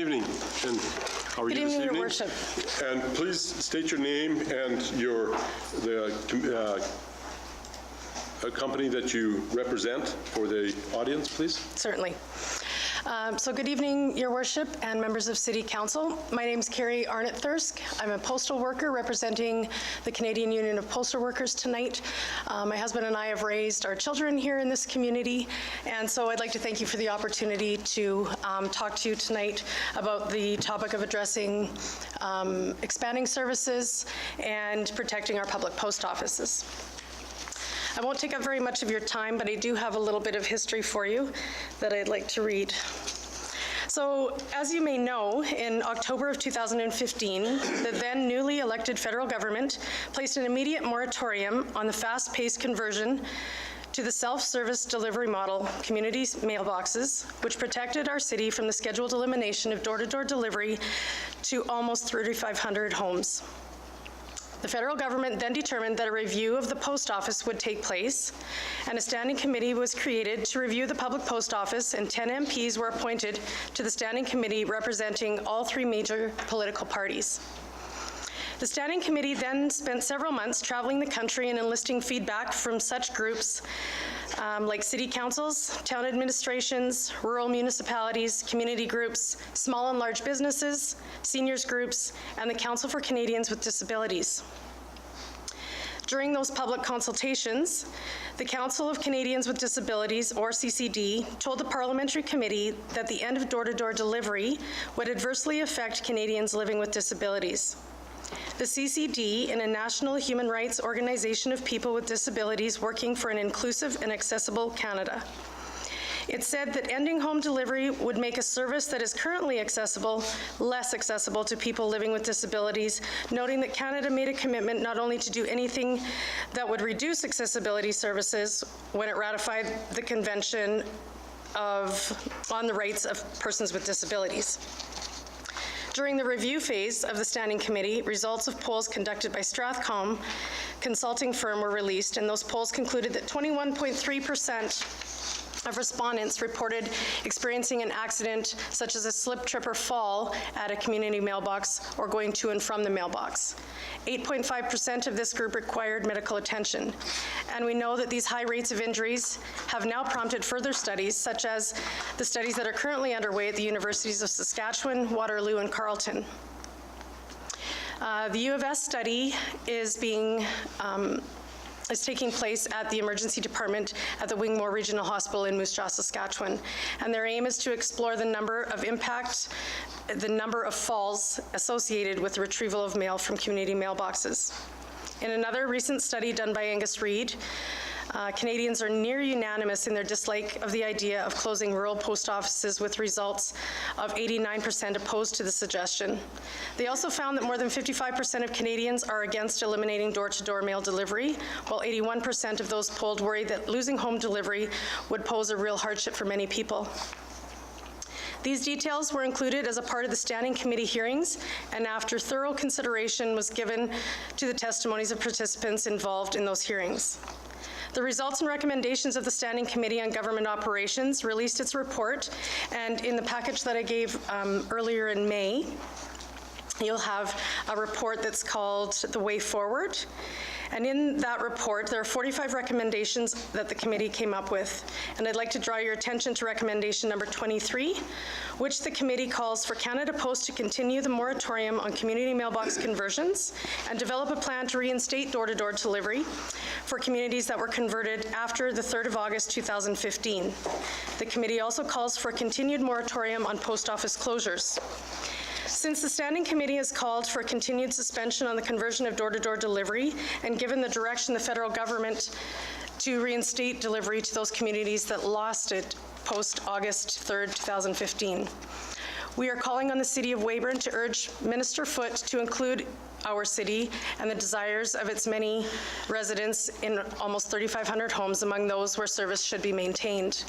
evening, and how are you this evening? Good evening, Your Worship. And please state your name and a company that you represent for the audience, please. Certainly. So good evening, Your Worship and members of City Council. My name is Carrie Arnott-Thirsk. I'm a postal worker representing the Canadian Union of Postal Workers tonight. My husband and I have raised our children here in this community, and so I'd like to thank you for the opportunity to talk to you tonight about the topic of addressing expanding services and protecting our public post offices. I won't take up very much of your time, but I do have a little bit of history for you that I'd like to read. So, as you may know, in October of 2015, the then newly elected federal government placed an immediate moratorium on the fast-paced conversion to the self-service delivery model community mailboxes, which protected our city from the scheduled elimination of door-to-door delivery to almost 3,500 homes. The federal government then determined that a review of the post office would take place, and a standing committee was created to review the public post office, and 10 MPs were appointed to the standing committee representing all three major political parties. The standing committee then spent several months traveling the country and enlisting feedback from such groups like city councils, town administrations, rural municipalities, community groups, small and large businesses, seniors groups, and the Council for Canadians with Disabilities. During those public consultations, the Council of Canadians with Disabilities, or CCD, told the Parliamentary Committee that the end of door-to-door delivery would adversely affect Canadians living with disabilities. The CCD, in a national human rights organization of people with disabilities working for an inclusive and accessible Canada. It said that ending home delivery would make a service that is currently accessible less accessible to people living with disabilities, noting that Canada made a commitment not only to do anything that would reduce accessibility services when it ratified the Convention on the Rights of Persons with Disabilities. During the review phase of the Standing Committee, results of polls conducted by Strathcom consulting firm were released, and those polls concluded that 21.3% of respondents reported experiencing an accident such as a slip, trip, or fall at a community mailbox or going to and from the mailbox. 8.5% of this group required medical attention. And we know that these high rates of injuries have now prompted further studies, such as the studies that are currently underway at the Universities of Saskatchewan, Waterloo, and Carleton. The U of S study is taking place at the emergency department at the Wingmore Regional Hospital in Moose Jaw, Saskatchewan. And their aim is to explore the number of falls associated with the retrieval of mail from community mailboxes. In another recent study done by Angus Reid, Canadians are near unanimous in their dislike of the idea of closing rural post offices, with results of 89% opposed to the suggestion. They also found that more than 55% of Canadians are against eliminating door-to-door mail delivery, while 81% of those polled worry that losing home delivery would pose a real hardship for many people. These details were included as a part of the Standing Committee hearings, and after thorough consideration was given to the testimonies of participants involved in those hearings. The results and recommendations of the Standing Committee on Government Operations released its report, and in the package that I gave earlier in May, you'll have a report that's called The Way Forward. And in that report, there are 45 recommendations that the committee came up with. And I'd like to draw your attention to recommendation number 23, which the committee calls for Canada Post to continue the moratorium on community mailbox conversions and develop a plan to reinstate door-to-door delivery for communities that were converted after the 3rd of August 2015. The committee also calls for a continued moratorium on post office closures. Since the Standing Committee has called for a continued suspension on the conversion of door-to-door delivery, and given the direction the federal government to reinstate delivery to those communities that lost it post-August 3rd, 2015, we are calling on the City of Weyburn to urge Minister Foote to include our city and the desires of its many residents in almost 3,500 homes among those where service should be maintained.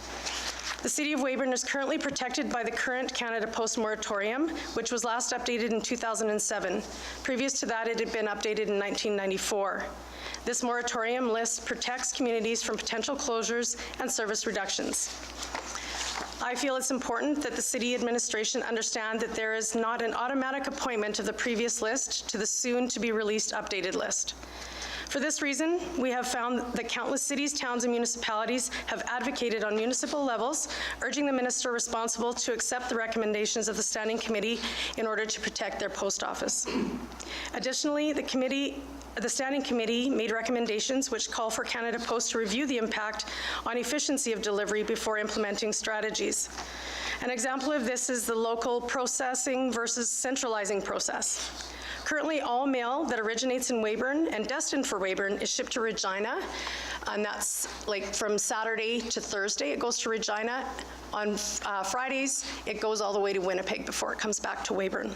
The City of Weyburn is currently protected by the current Canada Post moratorium, which was last updated in 2007. Previous to that, it had been updated in 1994. This moratorium list protects communities from potential closures and service reductions. I feel it's important that the city administration understand that there is not an automatic appointment of the previous list to the soon-to-be-released updated list. For this reason, we have found that countless cities, towns, and municipalities have advocated on municipal levels, urging the minister responsible to accept the recommendations of the Standing Committee in order to protect their post office. Additionally, the Standing Committee made recommendations which call for Canada Post to review the impact on efficiency of delivery before implementing strategies. An example of this is the local processing versus centralizing process. Currently, all mail that originates in Weyburn and destined for Weyburn is shipped to Regina, and that's like from Saturday to Thursday. It goes to Regina. On Fridays, it goes all the way to Winnipeg before it comes back to Weyburn.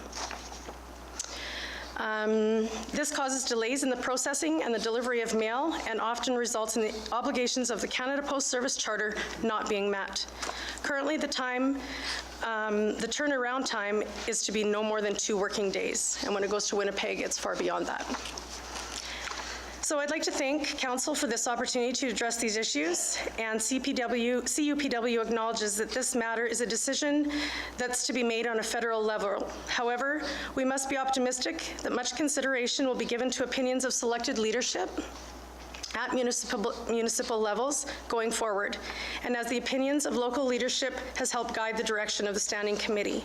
This causes delays in the processing and the delivery of mail and often results in the obligations of the Canada Post Service Charter not being met. Currently, the turnaround time is to be no more than 2 working days, and when it goes to Winnipeg, it's far beyond that. So I'd like to thank Council for this opportunity to address these issues, and CUPW acknowledges that this matter is a decision that's to be made on a federal level. However, we must be optimistic that much consideration will be given to opinions of selected leadership at municipal levels going forward, and as the opinions of local leadership has helped guide the direction of the Standing Committee.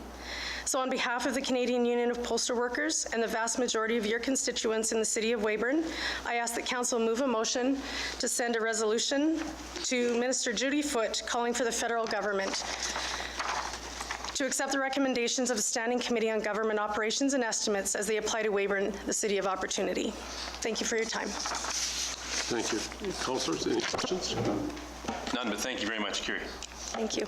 So on behalf of the Canadian Union of Postal Workers and the vast majority of your constituents in the City of Weyburn, I ask that Council move a motion to send a resolution to Minister Judy Foote calling for the federal government to accept the recommendations of the Standing Committee on Government Operations and Estimates as they apply to Weyburn, the City of Opportunity. Thank you for your time. Thank you. Councillors, any questions? None, but thank you very much, Kerry. Thank you.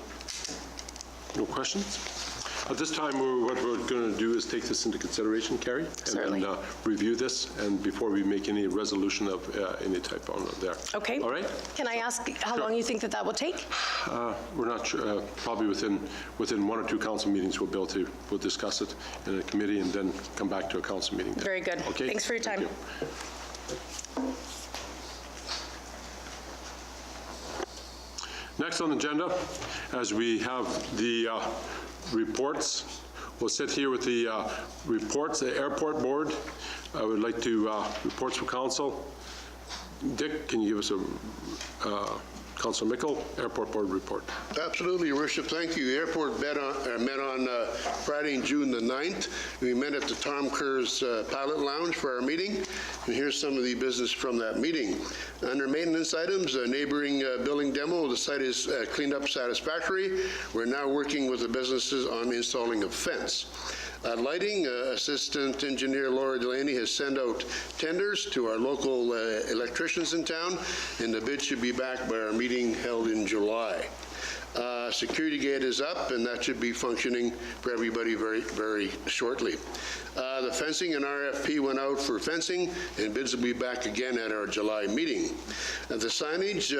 No questions? At this time, what we're going to do is take this into consideration, Carrie, Certainly. and review this, and before we make any resolution of any type on there. Okay. All right? Can I ask how long you think that will take? We're not sure. Probably within 1 or 2 council meetings, we'll discuss it in a committee and then come back to a council meeting. Very good. Okay. Thanks for your time. Thank you. Next on the agenda, as we have the reports, we'll sit here with the reports, the Airport Board. I would like to reports from council. Dick, can you give us a Councilor Mickle, Airport Board report? Absolutely, Your Worship. Thank you. The airport met on Friday, June the 9th. We met at the Tom Kerr's Pilot Lounge for our meeting. And here's some of the business from that meeting. Under maintenance items, a neighboring building demo, the site is cleaned up satisfactory. We're now working with the businesses on installing a fence. Lighting, Assistant Engineer Laura Delaney has sent out tenders to our local electricians in town, and the bid should be back by our meeting held in July. Security gate is up, and that should be functioning for everybody very, very shortly. The fencing and RFP went out for fencing, and bids will be back again at our July meeting. The signage,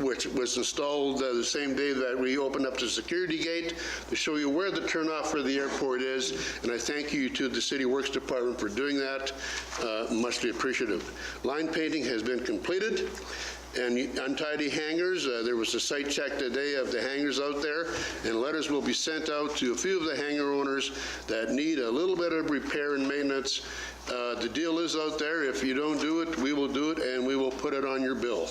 which was installed the same day that we opened up the security gate to show you where the turnoff for the airport is, and I thank you to the City Works Department for doing that. Muchly appreciative. Line painting has been completed. And untidy hangars, there was a site check today of the hangars out there, and letters will be sent out to a few of the hangar owners that need a little bit of repair and maintenance. The deal is out there, if you don't do it, we will do it, and we will put it on your bill.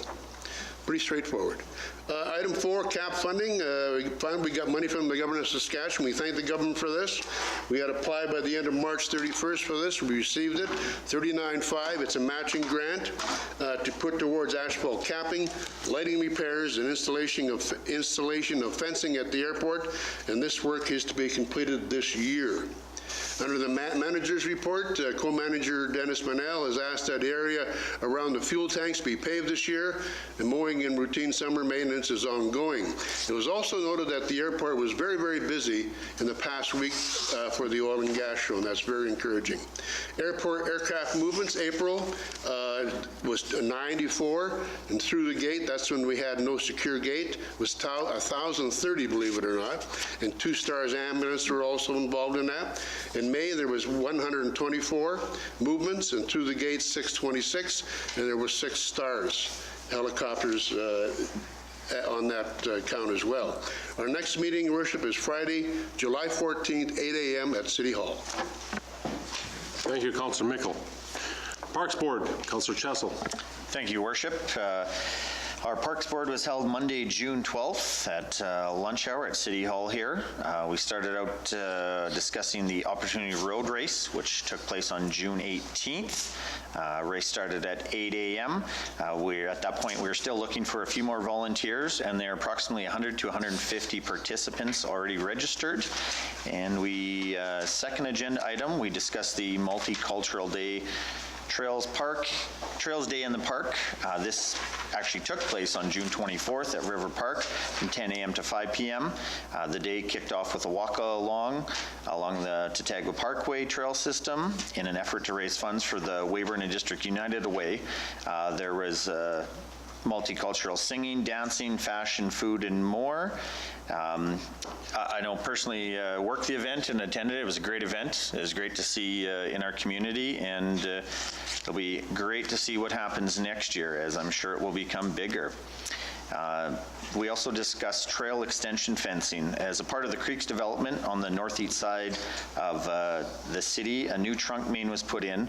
Pretty straightforward. Item 4, cap funding. We got money from the government of Saskatchewan. We thank the government for this. We had applied by the end of March 31st for this. We received it, $39.5. It's a matching grant to put towards asphalt capping, lighting repairs, and installation of fencing at the airport. And this work is to be completed this year. Under the manager's report, co-manager Dennis Manel has asked that area around the fuel tanks be paved this year, and mowing and routine summer maintenance is ongoing. It was also noted that the airport was very, very busy in the past week for the oil and gas show, and that's very encouraging. Airport aircraft movements, April was 94, and through the gate, that's when we had no secure gate, was 1,030, believe it or not, and 2 Stars Ambulance were also involved in that. In May, there was 124 movements, and through the gates, 626, and there were 6 Stars helicopters on that count as well. Our next meeting, Your Worship, is Friday, July 14th, 8 a.m. at City Hall. Thank you, Councillor Mickle. Parks Board, Councillor Chessel. Thank you, Worship. Our Parks Board was held Monday, June 12th at lunch hour at City Hall here. We started out discussing the Opportunity Road Race, which took place on June 18th. Race started at 8 a.m. At that point, we were still looking for a few more volunteers, and there are approximately 100 to 150 participants already registered. And second agenda item, we discussed the Multicultural Day Trails Day in the Park. This actually took place on June 24th at River Park from 10 a.m. to 5 p.m. The day kicked off with a walk-along along the Tatagua Parkway trail system in an effort to raise funds for the Weyburn and District United Way. There was multicultural singing, dancing, fashion, food, and more. I know personally worked the event and attended it. It was a great event. It was great to see in our community, and it'll be great to see what happens next year, as I'm sure it will become bigger. We also discussed trail extension fencing. As a part of the Creeks development on the northeast side of the city, a new trunk main was put in.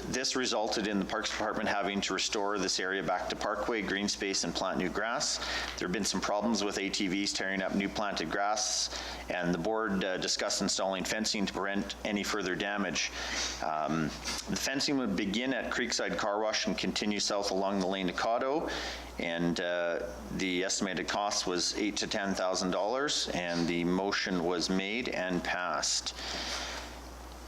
This resulted in the Parks Department having to restore this area back to parkway, green space, and plant new grass. There have been some problems with ATVs tearing up new planted grass, and the board discussed installing fencing to prevent any further damage. The fencing would begin at Creekside Car Wash and continue south along the Lane to Cotto, and the estimated cost was $8,000 to $10,000, and the motion was made and passed.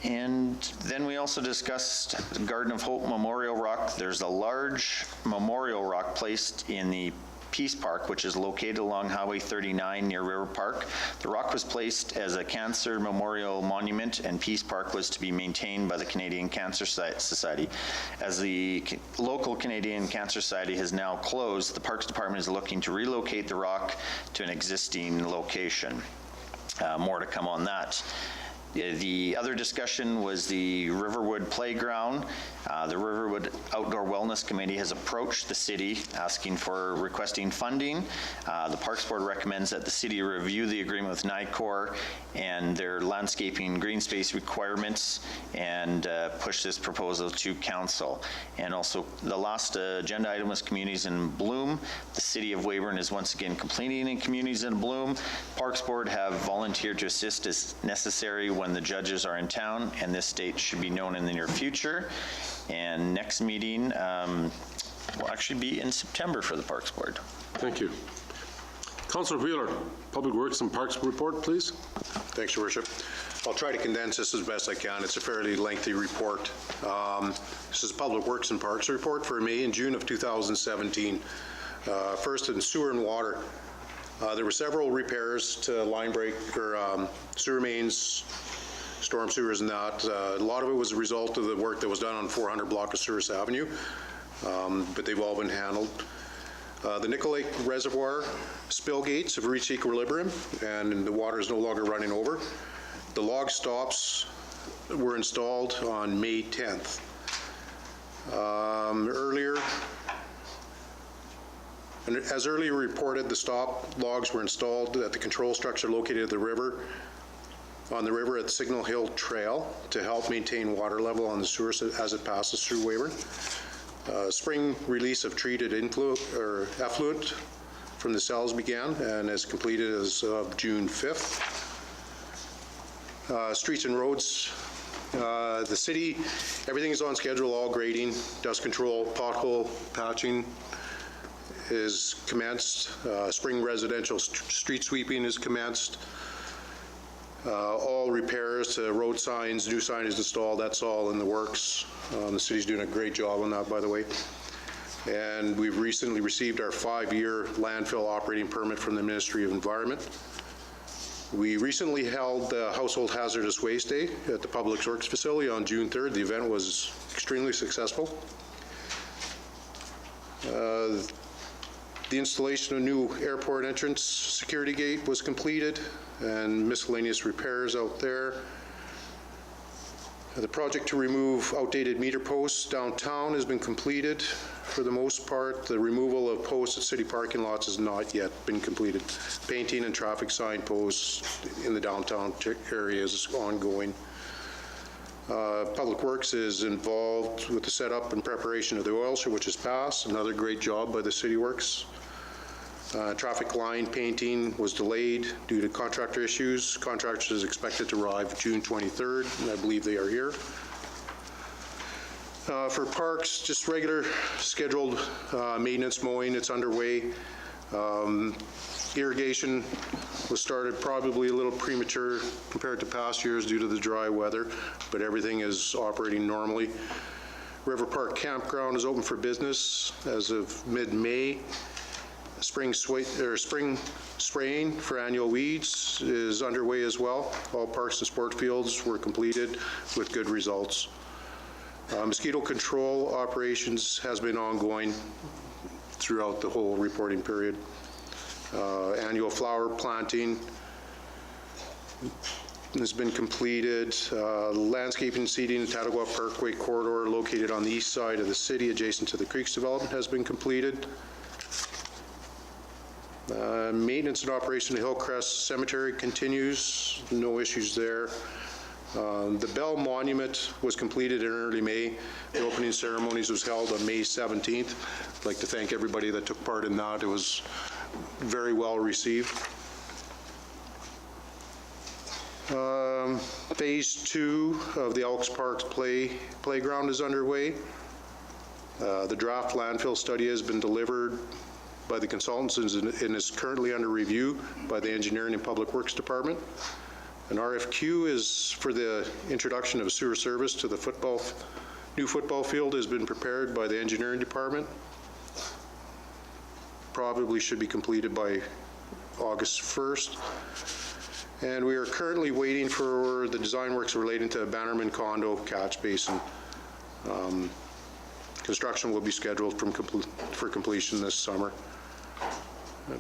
And then we also discussed Garden of Hope Memorial Rock. There's a large memorial rock placed in the Peace Park, which is located along Highway 39 near River Park. The rock was placed as a cancer memorial monument, and Peace Park was to be maintained by the Canadian Cancer Society. As the local Canadian Cancer Society has now closed, the Parks Department is looking to relocate the rock to an existing location. More to come on that. The other discussion was the Riverwood Playground. The Riverwood Outdoor Wellness Committee has approached the city requesting funding. The Parks Board recommends that the city review the agreement with NICOR and their landscaping green space requirements and push this proposal to council. And also the last agenda item was Communities in Bloom. The city of Weyburn is once again completing in Communities in Bloom. Parks Board have volunteered to assist as necessary when the judges are in town, and this date should be known in the near future. And next meeting will actually be in September for the Parks Board. Thank you. Councillor Wheeler, Public Works and Parks report, please. Thanks, Your Worship. I'll try to condense this as best I can. It's a fairly lengthy report. This is Public Works and Parks report for May and June of 2017. First, in sewer and water. There were several repairs to line break or sewer mains, storm sewers and that. A lot of it was a result of the work that was done on 400 block of Souris Avenue, but they've all been handled. The Nickel Lake Reservoir spill gates have reached equilibrium and the water is no longer running over. The log stops were installed on May 10th. As earlier reported, the stop logs were installed at the control structure located at the river, on the river at Signal Hill Trail to help maintain water level on the sewer as it passes through Weyburn. Spring release of treated effluent from the cells began and is completed as of June 5th. Streets and roads, the city, everything is on schedule, all grading, dust control, pothole patching is commenced. Spring residential street sweeping is commenced. All repairs to road signs, new signage installed, that's all in the works. The city's doing a great job on that, by the way. And we've recently received our 5-year landfill operating permit from the Ministry of Environment. We recently held the Household Hazardous Waste Day at the Public Works facility on June 3rd. The event was extremely successful. The installation of new airport entrance security gate was completed and miscellaneous repairs out there. The project to remove outdated meter posts downtown has been completed. for the most part. The removal of posts at city parking lots has not yet been completed. Painting and traffic sign posts in the downtown area is ongoing. Public Works is involved with the setup and preparation of the oil show, which is passed. Another great job by the City Works. Traffic line painting was delayed due to contractor issues. Contractor is expected to arrive June 23rd, and I believe they are here. For parks, just regular scheduled maintenance mowing, it's underway. Irrigation was started probably a little premature compared to past years due to the dry weather, but everything is operating normally. River Park Campground is open for business as of mid-May. Spring spraying for annual weeds is underway as well. All parks and sport fields were completed with good results. Mosquito control operations has been ongoing throughout the whole reporting period. Annual flower planting has been completed. Landscaping seeding in Tattagua Parkway corridor located on the east side of the city adjacent to the Creeks development has been completed. Maintenance and operation of Hillcrest Cemetery continues. No issues there. The Bell Monument was completed in early May. The opening ceremonies was held on May 17th. I'd like to thank everybody that took part in that. It was very well received. Phase 2 of the Elks Parks Playground is underway. The draft landfill study has been delivered by the consultants and is currently under review by the Engineering and Public Works Department. An RFQ is for the introduction of sewer service to the new football field has been prepared by the Engineering Department. Probably should be completed by August 1st. And we are currently waiting for the design works relating to Bannerman Condo Catch Basin. Construction will be scheduled for completion this summer.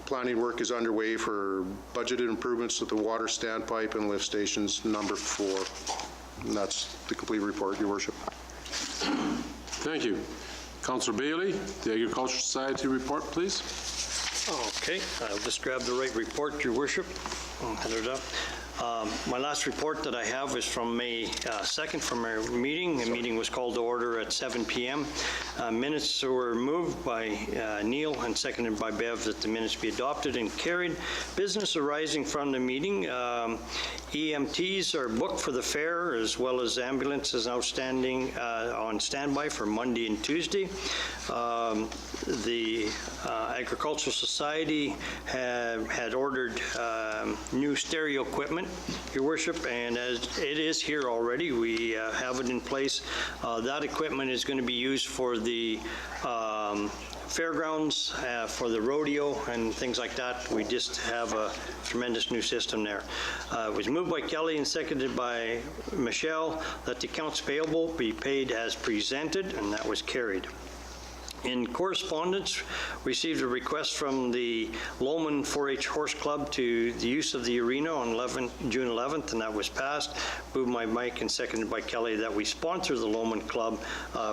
Planning work is underway for budgeted improvements to the water standpipe and lift stations number 4. And that's the complete report, Your Worship. Thank you. Councillor Bailey, the Agricultural Society report, please. Okay, I'll just grab the right report, Your Worship. I'll head it up. My last report that I have is from May 2nd from our meeting. The meeting was called to order at 7 p.m. Minutes were moved by Neil and seconded by Bev that the minutes be adopted and carried. Business arising from the meeting. EMTs are booked for the fair as well as ambulances outstanding on standby for Monday and Tuesday. The Agricultural Society had ordered new stereo equipment, Your Worship, and as it is here already, we have it in place. That equipment is going to be used for the fairgrounds, for the rodeo and things like that. We just have a tremendous new system there. It was moved by Kelly and seconded by Michelle that the accounts payable be paid as presented, and that was carried. In correspondence, received a request from the Lowman 4-H Horse Club to the use of the arena on June 11th, and that was passed. Moved by Mike and seconded by Kelly that we sponsor the Lowman Club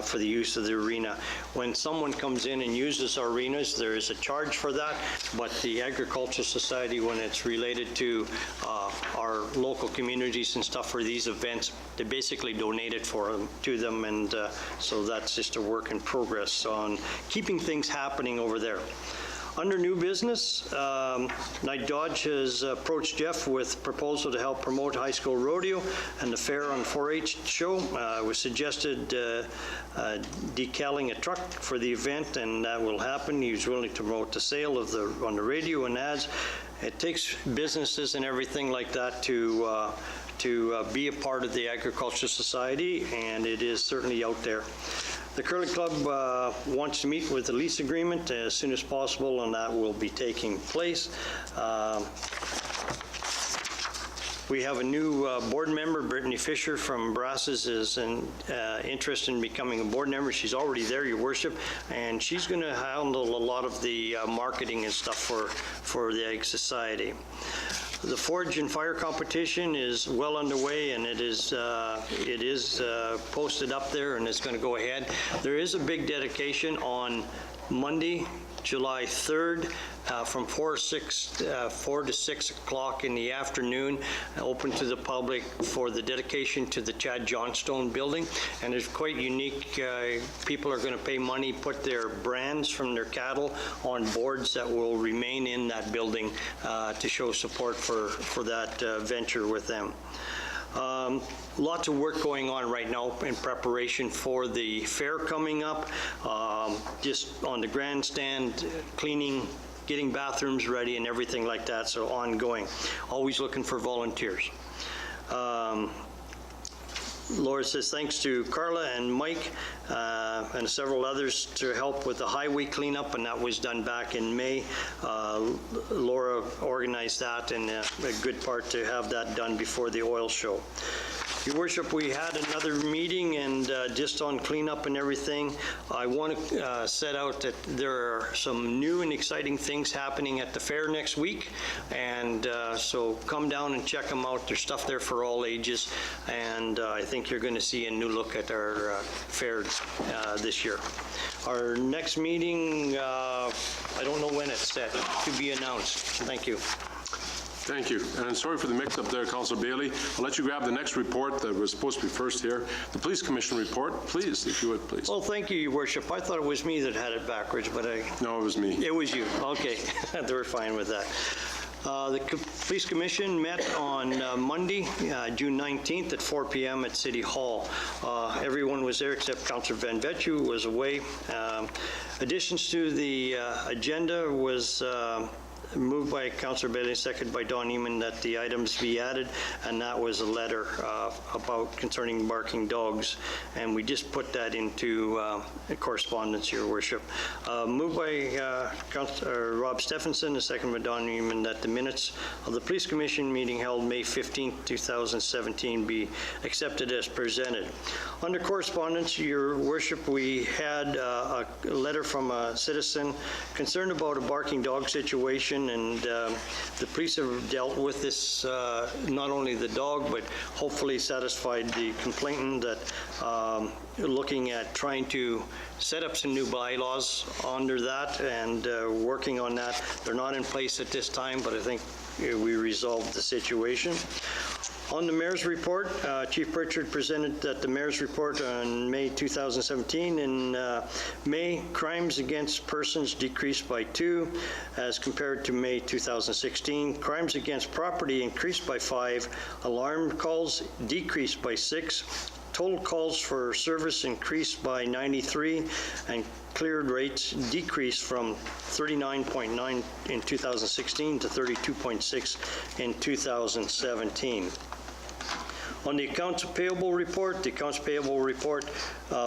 for the use of the arena. When someone comes in and uses our arenas, there is a charge for that, but the Agricultural Society, when it's related to our local communities and stuff for these events, they basically donate it to them, and so that's just a work in progress on keeping things happening over there. Under new business, Knight Dodge has approached Jeff with proposal to help promote high school rodeo and the fair on 4-H show. It was suggested decaling a truck for the event, and that will happen. He was willing to promote the sale of on the radio and ads. It takes businesses and everything like that to be a part of the Agricultural Society, and it is certainly out there. The Curling Club wants to meet with a lease agreement as soon as possible, and that will be taking place. We have a new board member, Brittany Fisher from Brasses, is interested in becoming a board member. She's already there, Your Worship, and she's going to handle a lot of the marketing and stuff for the Ag Society. The Forge and Fire competition is well underway, and it is posted up there, and it's going to go ahead. There is a big dedication on Monday, July 3rd, from 4 to 6 o'clock in the afternoon, open to the public for the dedication to the Chad Johnstone building. And it's quite unique. People are going to pay money, put their brands from their cattle on boards that will remain in that building to show support for that venture with them. Lots of work going on right now in preparation for the fair coming up. Just on the grandstand, cleaning, getting bathrooms ready and everything like that, so ongoing. Always looking for volunteers. Laura says thanks to Carla and Mike and several others to help with the highway cleanup, and that was done back in May. Laura organized that, and a good part to have that done before the oil show. Your Worship, we had another meeting, and just on cleanup and everything, I want to set out that there are some new and exciting things happening at the fair next week, and so come down and check them out. There's stuff there for all ages, and I think you're going to see a new look at our fair this year. Our next meeting, I don't know when it's set, to be announced. Thank you. Thank you. And sorry for the mix-up there, Councilor Bailey. I'll let you grab the next report that was supposed to be first here. The Police Commission report, please, if you would, please. Well, thank you, Your Worship. I thought it was me that had it backwards, but No, it was me. It was you. Okay. They were fine with that. The Police Commission met on Monday, June 19th at 4 p.m. at City Hall. Everyone was there except Councillor Van Vetju was away. Additions to the agenda was moved by Councillor Bailey, seconded by Don Eman, that the items be added, and that was a letter about concerning barking dogs, and we just put that into correspondence, Your Worship. Moved by Councillor Rob Stephenson, and seconded by Don Eman, that the minutes of the Police Commission meeting held May 15, 2017 be accepted as presented. Under correspondence, Your Worship, we had a letter from a citizen concerned about a barking dog situation, and the police have dealt with this, not only the dog, but hopefully satisfied the complainant that looking at trying to set up some new bylaws under that and working on that. They're not in place at this time, but I think we resolved the situation. On the Mayor's report, Chief Pritchard presented that the Mayor's report on May 2017. In May, crimes against persons decreased by 2 as compared to May 2016. Crimes against property increased by 5. Alarm calls decreased by 6. Total calls for service increased by 93, and cleared rates decreased from 39.9 in 2016 to 32.6 in 2017. On the accounts payable report, the accounts payable report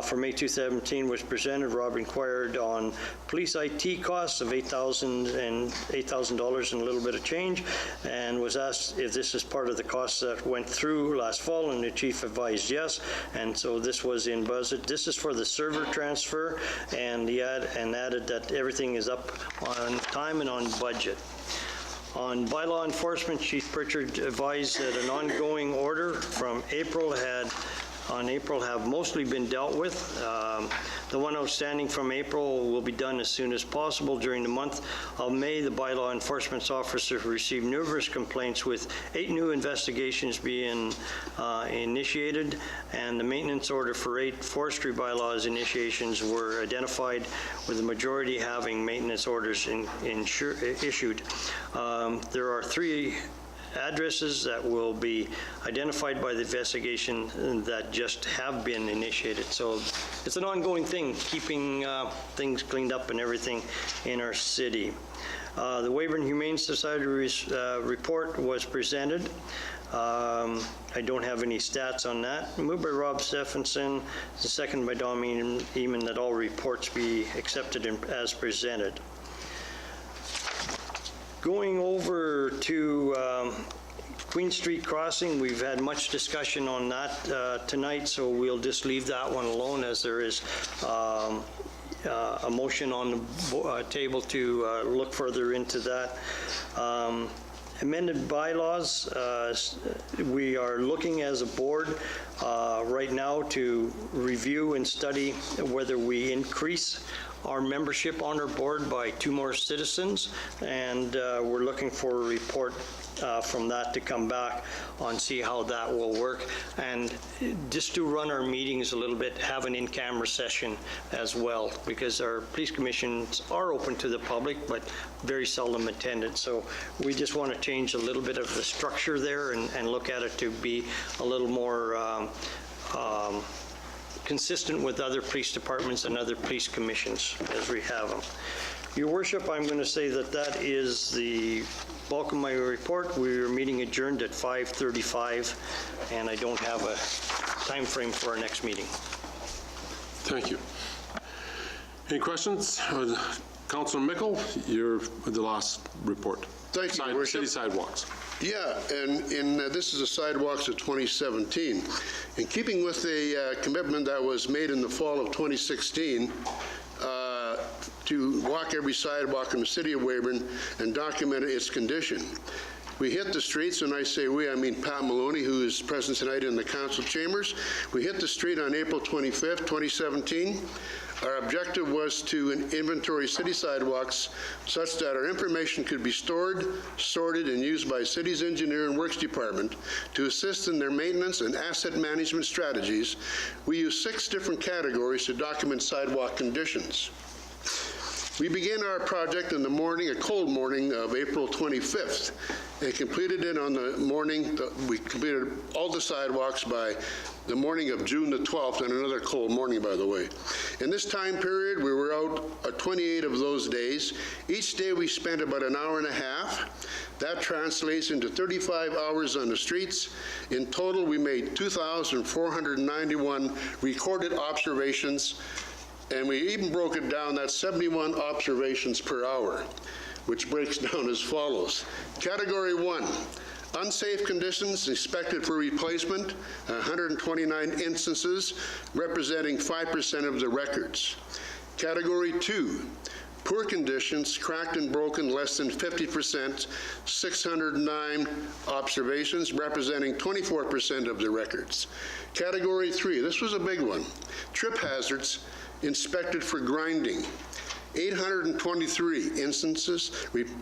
for May 2017 was presented. Rob inquired on police IT costs of $8,000 and a little bit of change, and was asked if this is part of the costs that went through last fall, and the chief advised yes, and so this was in budget. This is for the server transfer, and added that everything is up on time and on budget. On bylaw enforcement, Chief Pritchard advised that an ongoing order from April have mostly been dealt with. The one outstanding from April will be done as soon as possible. During the month of May, the bylaw enforcement officer received numerous complaints, with 8 new investigations being initiated, and the maintenance order for 8 forestry bylaws initiations were identified, with the majority having maintenance orders issued. There are 3 addresses that will be identified by the investigation that just have been initiated. So it's an ongoing thing, keeping things cleaned up and everything in our city. The Weyburn Humane Society report was presented. I don't have any stats on that. Moved by Rob Stephenson, seconded by Don Eman, that all reports be accepted as presented. Going over to Queen Street Crossing, we've had much discussion on that tonight, so we'll just leave that one alone, as there is a motion on the table to look further into that. Amended bylaws, we are looking as a board right now to review and study whether we increase our membership on our board by 2 more citizens, and we're looking for a report from that to come back on see how that will work. And just to run our meetings a little bit, have an in-camera session as well, because our police commissions are open to the public, but very seldom attended. So we just want to change a little bit of the structure there and look at it to be a little more consistent with other police departments and other police commissions as we have them. Your Worship, I'm going to say that that is the bulk of my report. We are meeting adjourned at 5:35, and I don't have a time frame for our next meeting. Thank you. Any questions? Councilor Mickle, you're the last report. Thank you, Your Worship. City sidewalks. Yeah, and this is the sidewalks of 2017. In keeping with the commitment that was made in the fall of 2016, to walk every sidewalk in the city of Weyburn and document its condition. We hit the streets, and I say we, I mean Pat Maloney, who is present tonight in the council chambers. We hit the street on April 25th, 2017. Our objective was to inventory city sidewalks such that our information could be stored, sorted, and used by city's engineer and works department to assist in their maintenance and asset management strategies. We used 6 different categories to document sidewalk conditions. We began our project in the morning, a cold morning of April 25th, and completed it on the morning, we completed all the sidewalks by the morning of June the 12th, and another cold morning, by the way. In this time period, we were out 28 of those days. Each day we spent about an hour and a half. That translates into 35 hours on the streets. In total, we made 2,491 recorded observations, and we even broke it down, that's 71 observations per hour, which breaks down as follows. Category 1, unsafe conditions expected for replacement, 129 instances, representing 5% of the records. Category 2, poor conditions, cracked and broken, less than 50%, 609 observations, representing 24% of the records. Category 3, this was a big one, trip hazards, inspected for grinding, 823 instances,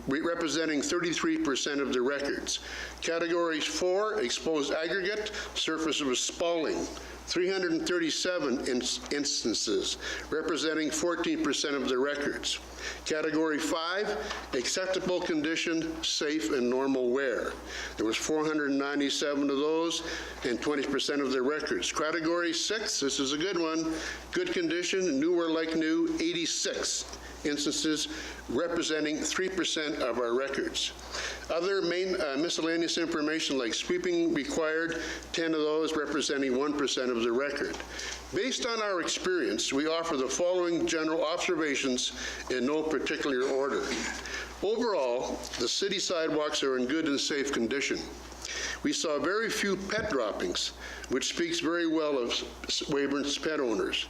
representing 33% of the records. Categories 4, exposed aggregate, surface was spalling, 337 instances, representing 14% of the records. Category 5, acceptable condition, safe and normal wear. There was 497 of those and 20% of the records. Category 6, this is a good one, good condition, new or like new, 86 instances, representing 3% of our records. Other main miscellaneous information like sweeping required, 10 of those representing 1% of the record. Based on our experience, we offer the following general observations in no particular order. Overall, the city sidewalks are in good and safe condition. We saw very few pet droppings, which speaks very well of Weyburn's pet owners.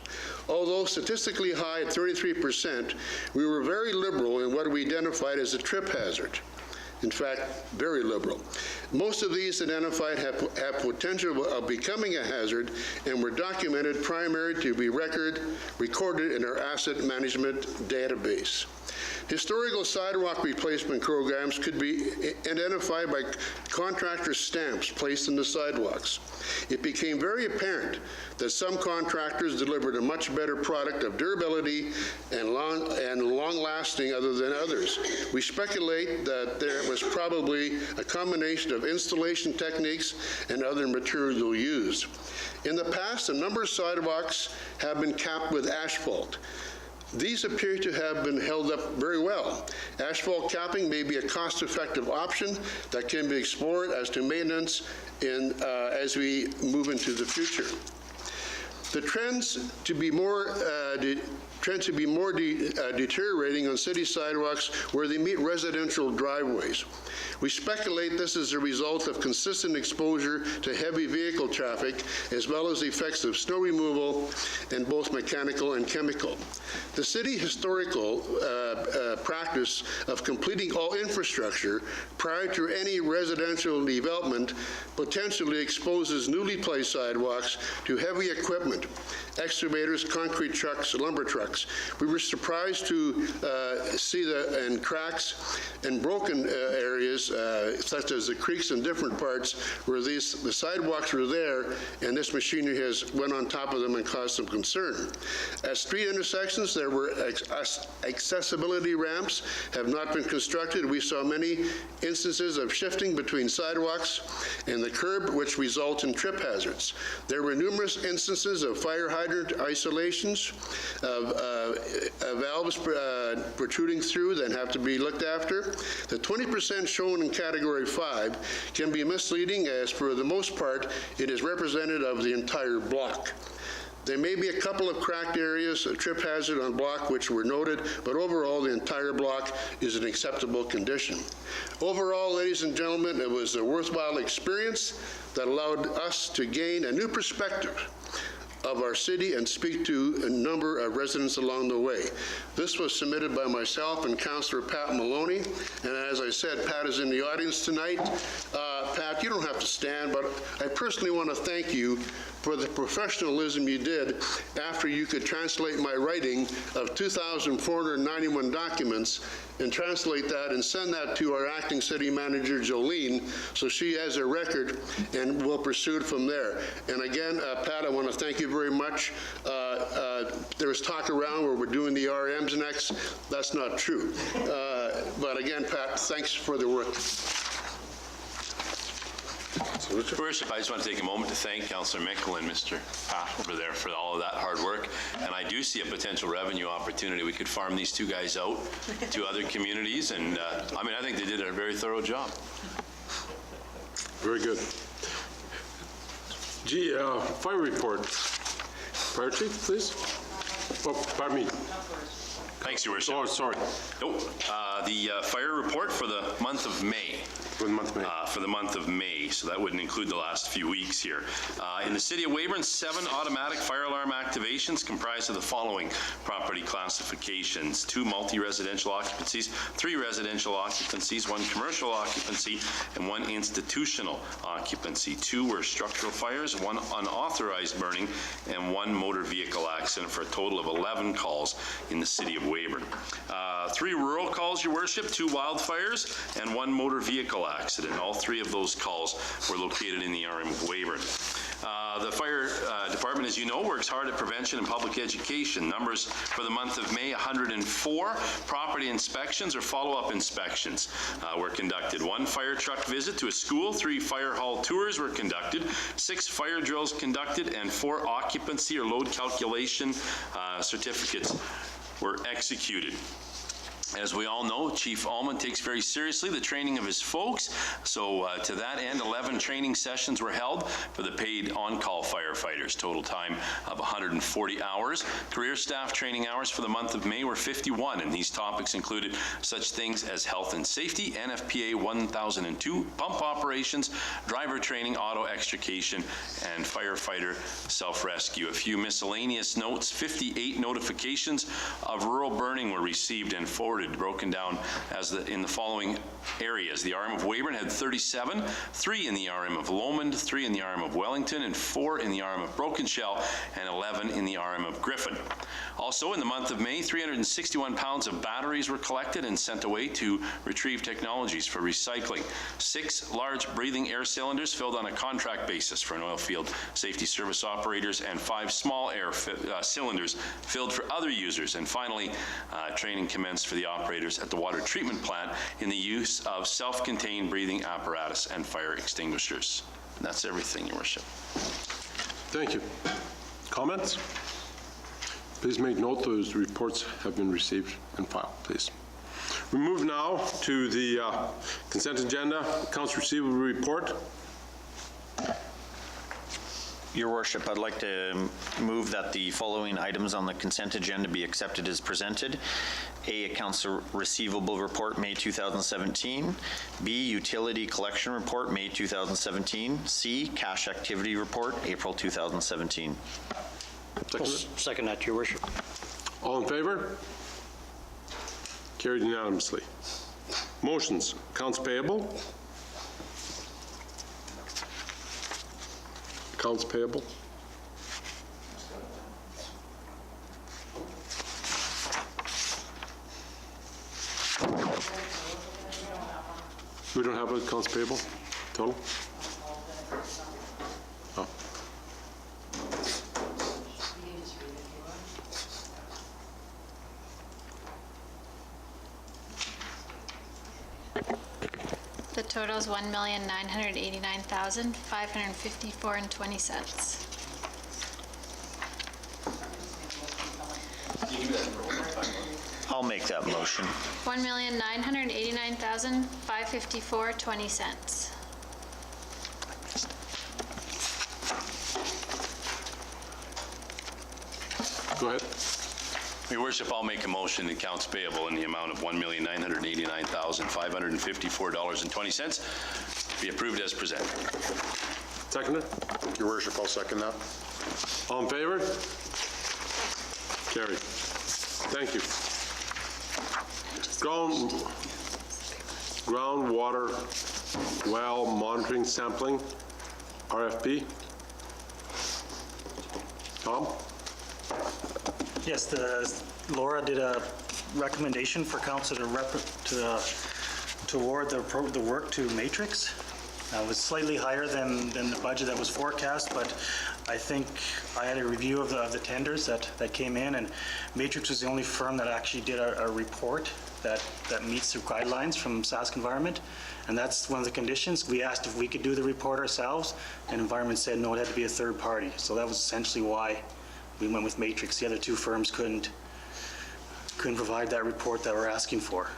Although statistically high at 33%, we were very liberal in what we identified as a trip hazard. In fact, very liberal. Most of these identified have potential of becoming a hazard and were documented primarily to be recorded in our asset management database. Historical sidewalk replacement programs could be identified by contractor stamps placed in the sidewalks. It became very apparent that some contractors delivered a much better product of durability and long-lasting other than others. We speculate that there was probably a combination of installation techniques and other material used. In the past, a number of sidewalks have been capped with asphalt. These appear to have been held up very well. Asphalt capping may be a cost-effective option that can be explored as to maintenance as we move into the future. The trends to be more deteriorating on city sidewalks where they meet residential driveways. We speculate this is a result of consistent exposure to heavy vehicle traffic, as well as the effects of snow removal and both mechanical and chemical. The city historical practice practice of completing all infrastructure prior to any residential development potentially exposes newly placed sidewalks to heavy equipment, excavators, concrete trucks, lumber trucks. We were surprised to see and cracks and broken areas, such as the creeks in different parts where the sidewalks were there, and this machinery has went on top of them and caused some concern. At street intersections, there were accessibility ramps have not been constructed. We saw many instances of shifting between sidewalks and the curb, which result in trip hazards. There were numerous instances of fire hydrant isolations, of valves protruding through that have to be looked after. The 20% shown in Category 5 can be misleading, as for the most part, it is representative of the entire block. There may be a couple of cracked areas, a trip hazard on block, which were noted, but overall, the entire block is in acceptable condition. Overall, ladies and gentlemen, it was a worthwhile experience that allowed us to gain a new perspective of our city and speak to a number of residents along the way. This was submitted by myself and Councillor Pat Maloney, and as I said, Pat is in the audience tonight. Pat, you don't have to stand, but I personally want to thank you for the professionalism you did after you could translate my writing of 2,491 documents and translate that and send that to our acting city manager, Jolene, so she has a record and we'll pursue it from there. And again, Pat, I want to thank you very much. There was talk around where we're doing the RMs next. That's not true. But again, Pat, thanks for the work. Your Worship, I just want to take a moment to thank Councillor Mickle and Mr. Pat over there for all of that hard work. And I do see a potential revenue opportunity. We could farm these two guys out to other communities. And I mean, I think they did a very thorough job. Very good. Fire report. Fire chief, please. Oh, pardon me. Thanks, Your Worship. Oh, sorry. Nope. The fire report for the month of May. For the month of May. For the month of May, so that wouldn't include the last few weeks here. In the city of Weyburn, 7 automatic fire alarm activations comprised of the following property classifications: 2 multi-residential occupancies, 3 residential occupancies, 1 commercial occupancy, and 1 institutional occupancy. 2 were structural fires, 1 unauthorized burning, and 1 motor vehicle accident, for a total of 11 calls in the city of Weyburn. 3 rural calls, Your Worship, 2 wildfires, and 1 motor vehicle accident. All 3 of those calls were located in the RM of Weyburn. The fire department, as you know, works hard at prevention and public education. Numbers for the month of May: 104 property inspections or follow-up inspections were conducted. 1 fire truck visit to a school, 3 fire hall tours were conducted, 6 fire drills conducted, and 4 occupancy or load calculation certificates were executed. As we all know, Chief Allman takes very seriously the training of his folks, so to that end, 11 training sessions were held for the paid on-call firefighters, total time of 140 hours. Career staff training hours for the month of May were 51, and these topics included such things as health and safety, NFPA 1002, pump operations, driver training, auto extrication, and firefighter self-rescue. A few miscellaneous notes: 58 notifications of rural burning were received and forwarded, broken down as in the following areas. The RM of Weyburn had 37, 3 in the RM of Lomond, 3 in the RM of Wellington, and 4 in the RM of Broken Shell, and 11 in the RM of Griffin. Also, in the month of May, 361 pounds of batteries were collected and sent away to Retrieve Technologies for recycling. 6 large breathing air cylinders filled on a contract basis for an oil field safety service operators, and 5 small air cylinders filled for other users. And finally, training commenced for the operators at the water treatment plant in the use of self-contained breathing apparatus and fire extinguishers. And that's everything, Your Worship. Thank you. Comments? Please make note those reports have been received and filed, please. We move now to the consent agenda. Accounts receivable report. Your Worship, I'd like to move that the following items on the consent agenda be accepted as presented. A, accounts receivable report, May 2017. B, utility collection report, May 2017. C, cash activity report, April 2017. Second that, Your Worship. All in favor? Carried unanimously. Motions, accounts payable. Accounts payable. We don't have accounts payable total? Oh. The total is $1,989,554.20. I'll make that motion. $1,989,554.20. Go ahead. Your worship, I'll make a motion, accounts payable in the amount of $1,989,554.20 be approved as presented. Seconder? Your worship, I'll second that. All in favor? Carried. Thank you. Groundwater well monitoring sampling, RFP. Tom? Yes, Laura did a recommendation for council to award the work to Matrix. It was slightly higher than the budget that was forecast, but I think I had a review of the tenders that came in, and Matrix was the only firm that actually did a report that meets the guidelines from Sask Environment, and that's one of the conditions. We asked if we could do the report ourselves, and Environment said no, it had to be a third party. So that was essentially why we went with Matrix. The other two firms couldn't provide that report that we're asking for.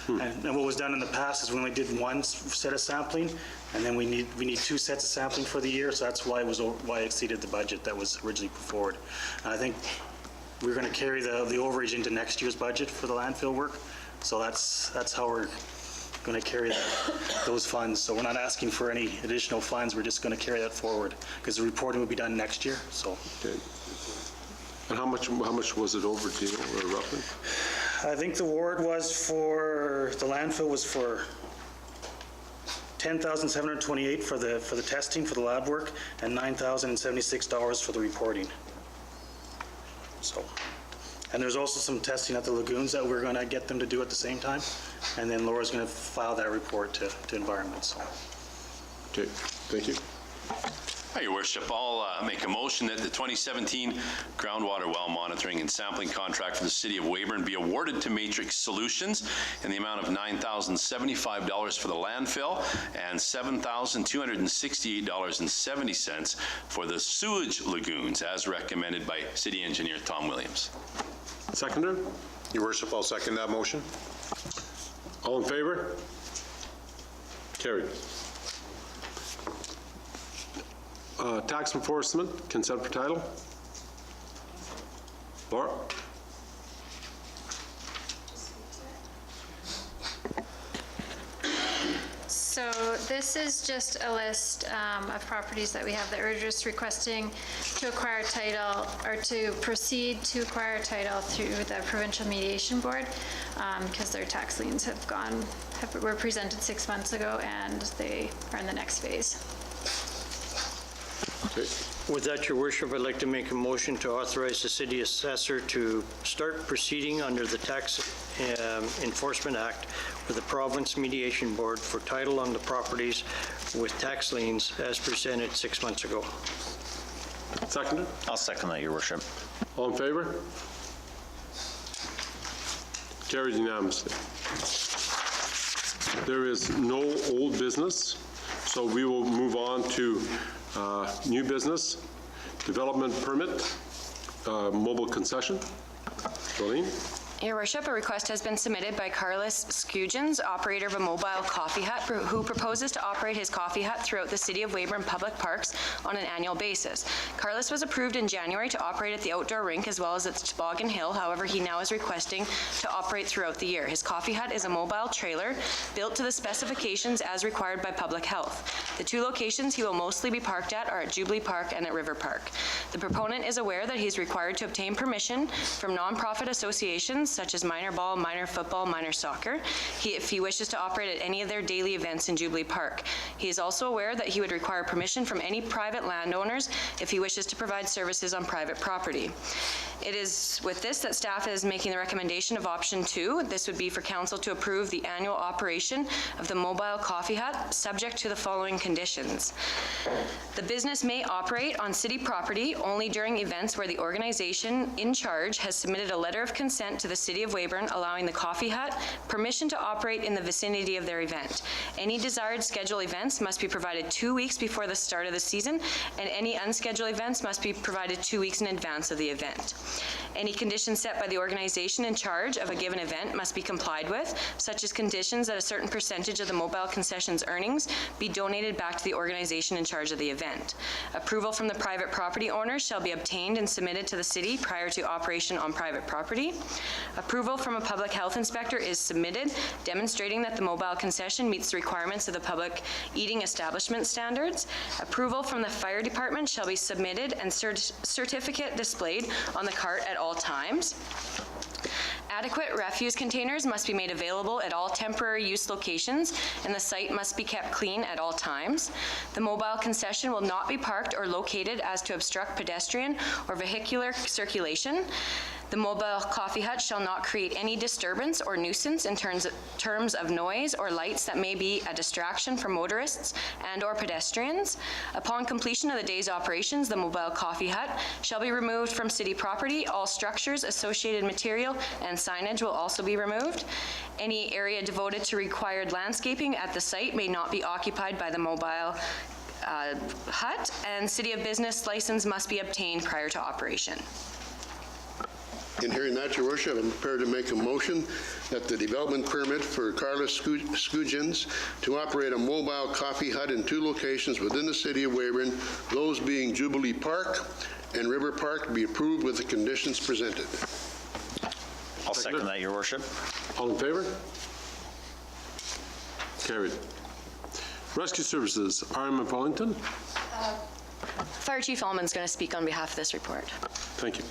And what was done in the past is we only did one set of sampling, and then we need two sets of sampling for the year, so that's why it exceeded the budget that was originally put forward. And I think we're going to carry the overage into next year's budget for the landfill work, so that's how we're going to carry those funds. So we're not asking for any additional funds, we're just going to carry that forward, because the reporting will be done next year, so. Okay. And how much was it over, do you know, roughly? I think the award was for, the landfill was for $10,728 for the testing, for the lab work, and $9,076 for the reporting. So, and there's also some testing at the lagoons that we're going to get them to do at the same time, and then Laura's going to file that report to Environment. So. Okay, thank you. Hi, Your Worship, I'll make a motion that the 2017 groundwater well monitoring and sampling contract for the City of Weyburn be awarded to Matrix Solutions in the amount of $9,075 for the landfill and $7,268.70 for the sewage lagoons, as recommended by City Engineer Tom Williams. Seconder? Your worship, I'll second that motion. All in favor? Carried. Tax enforcement, consent for title. Laura? So this is just a list of properties that we have that we're just requesting to acquire title, or to proceed to acquire title through the Provincial Mediation Board, because their tax liens were presented 6 months ago, and they are in the next phase. Okay. With that, Your Worship, I'd like to make a motion to authorize the city assessor to start proceeding under the Tax Enforcement Act with the Province Mediation Board for title on the properties with tax liens as presented 6 months ago. Seconder? I'll second that, Your Worship. All in favor? Carried unanimously. There is no old business, so we will move on to new business, development permit, mobile concession. Jolene? Your Worship, a request has been submitted by Carlos Skujins, operator of a mobile coffee hut, who proposes to operate his coffee hut throughout the City of Weyburn public parks on an annual basis. Carlos was approved in January to operate at the outdoor rink as well as at Toboggan Hill. However, he now is requesting to operate throughout the year. His coffee hut is a mobile trailer built to the specifications as required by public health. The two locations he will mostly be parked at are at Jubilee Park and at River Park. The proponent is aware that he is required to obtain permission from nonprofit associations competitions such as minor ball, minor football, minor soccer, if he wishes to operate at any of their daily events in Jubilee Park. He is also aware that he would require permission from any private landowners if he wishes to provide services on private property. It is with this that staff is making the recommendation of option 2. This would be for council to approve the annual operation of the mobile coffee hut, subject to the following conditions. The business may operate on city property only during events where the organization in charge has submitted a letter of consent to the City of Weyburn allowing the coffee hut permission to operate in the vicinity of their event. Any desired scheduled events must be provided 2 weeks before the start of the season, and any unscheduled events must be provided 2 weeks in advance of the event. Any conditions set by the organization in charge of a given event must be complied with, such as conditions that a certain percentage of the mobile concession's earnings be donated back to the organization in charge of the event. Approval from the private property owner shall be obtained and submitted to the city prior to operation on private property. Approval from a public health inspector is submitted, demonstrating that the mobile concession meets the requirements of the public eating establishment standards. Approval from the fire department shall be submitted and certificate displayed on the cart at all times. Adequate refuse containers must be made available at all temporary use locations, and the site must be kept clean at all times. The mobile concession will not be parked or located as to obstruct pedestrian or vehicular circulation. The mobile coffee hut shall not create any disturbance or nuisance in terms of noise or lights that may be a distraction for motorists and/or pedestrians. Upon completion of the day's operations, the mobile coffee hut shall be removed from city property. All structures, associated material, and signage will also be removed. Any area devoted to required landscaping at the site may not be occupied by the mobile hut, and City of Business license must be obtained prior to operation. In hearing that, Your Worship, I'm prepared to make a motion that the development permit for Carlos Skujins to operate a mobile coffee hut in 2 locations within the City of Weyburn, those being Jubilee Park and River Park, be approved with the conditions presented. I'll second that, Your Worship. All in favor? Carried. Rescue Services, RM of Wellington. Fire Chief Allman's going to speak on behalf of this report. Thank you.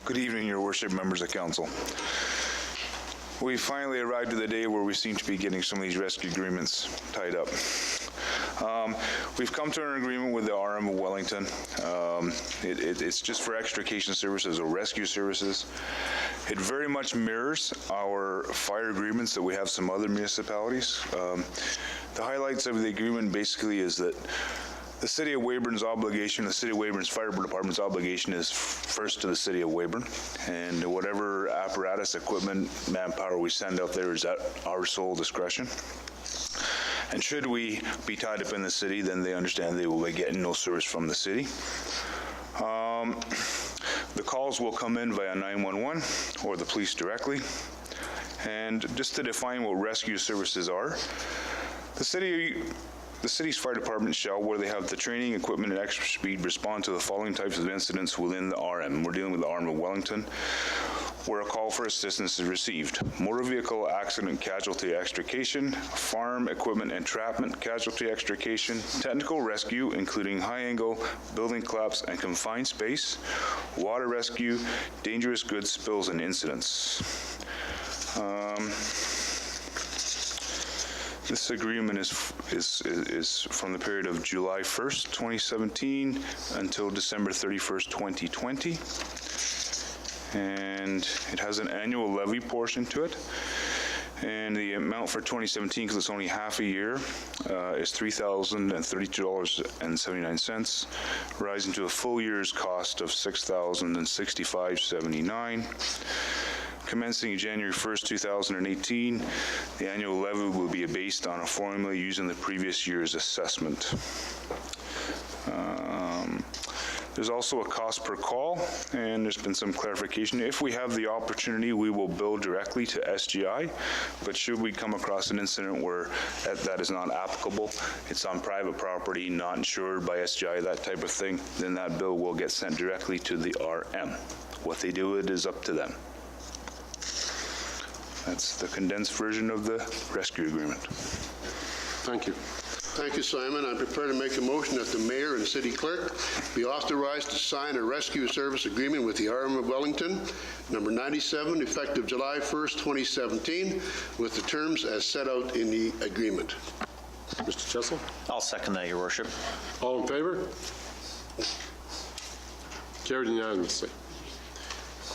Good evening, Your Worship, members of council. We finally arrived at the day where we seem to be getting some of these rescue agreements tied up. We've come to an agreement with the RM of Wellington. It's just for extrication services or rescue services. It very much mirrors our fire agreements that we have some other municipalities. The highlights of the agreement basically is that the City of Weyburn's obligation, the City of Weyburn's Fire Department's obligation is first to the City of Weyburn, and whatever apparatus, equipment, manpower we send out there is at our sole discretion. And should we be tied up in the city, then they understand they will be getting no service from the city. The calls will come in via 911 or the police directly. And just to define what rescue services are, the city's fire department shall, where they have the training, equipment, and extra speed, respond to the following types of incidents within the RM. We're dealing with the RM of Wellington, where a call for assistance is received. Motor vehicle accident casualty extrication, farm equipment entrapment casualty extrication, technical rescue, including high-angle building collapse and confined space, water rescue, dangerous goods spills and incidents. This agreement is from the period of July 1st, 2017 until December 31st, 2020. And it has an annual levy portion to it. And the amount for 2017, because it's only half a year, is $3,032.79, rising to a full year's cost of $6,065.79. Commencing January 1st, 2018, the annual levy will be based on a formula using the previous year's assessment. There's also a cost per call, and there's been some clarification. If we have the opportunity, we will bill directly to SGI, but should we come across an incident where that is not applicable, it's on private property, not insured by SGI, that type of thing, then that bill will get sent directly to the RM. What they do with it is up to them. That's the condensed version of the rescue agreement. Thank you. Thank you, Simon. I'm prepared to make a motion that the mayor and city clerk be authorized to sign a rescue service agreement with the RM of Wellington, number 97, effective July 1st, 2017, with the terms as set out in the agreement. Mr. Chessel? I'll second that, Your Worship. All in favor? Carried unanimously.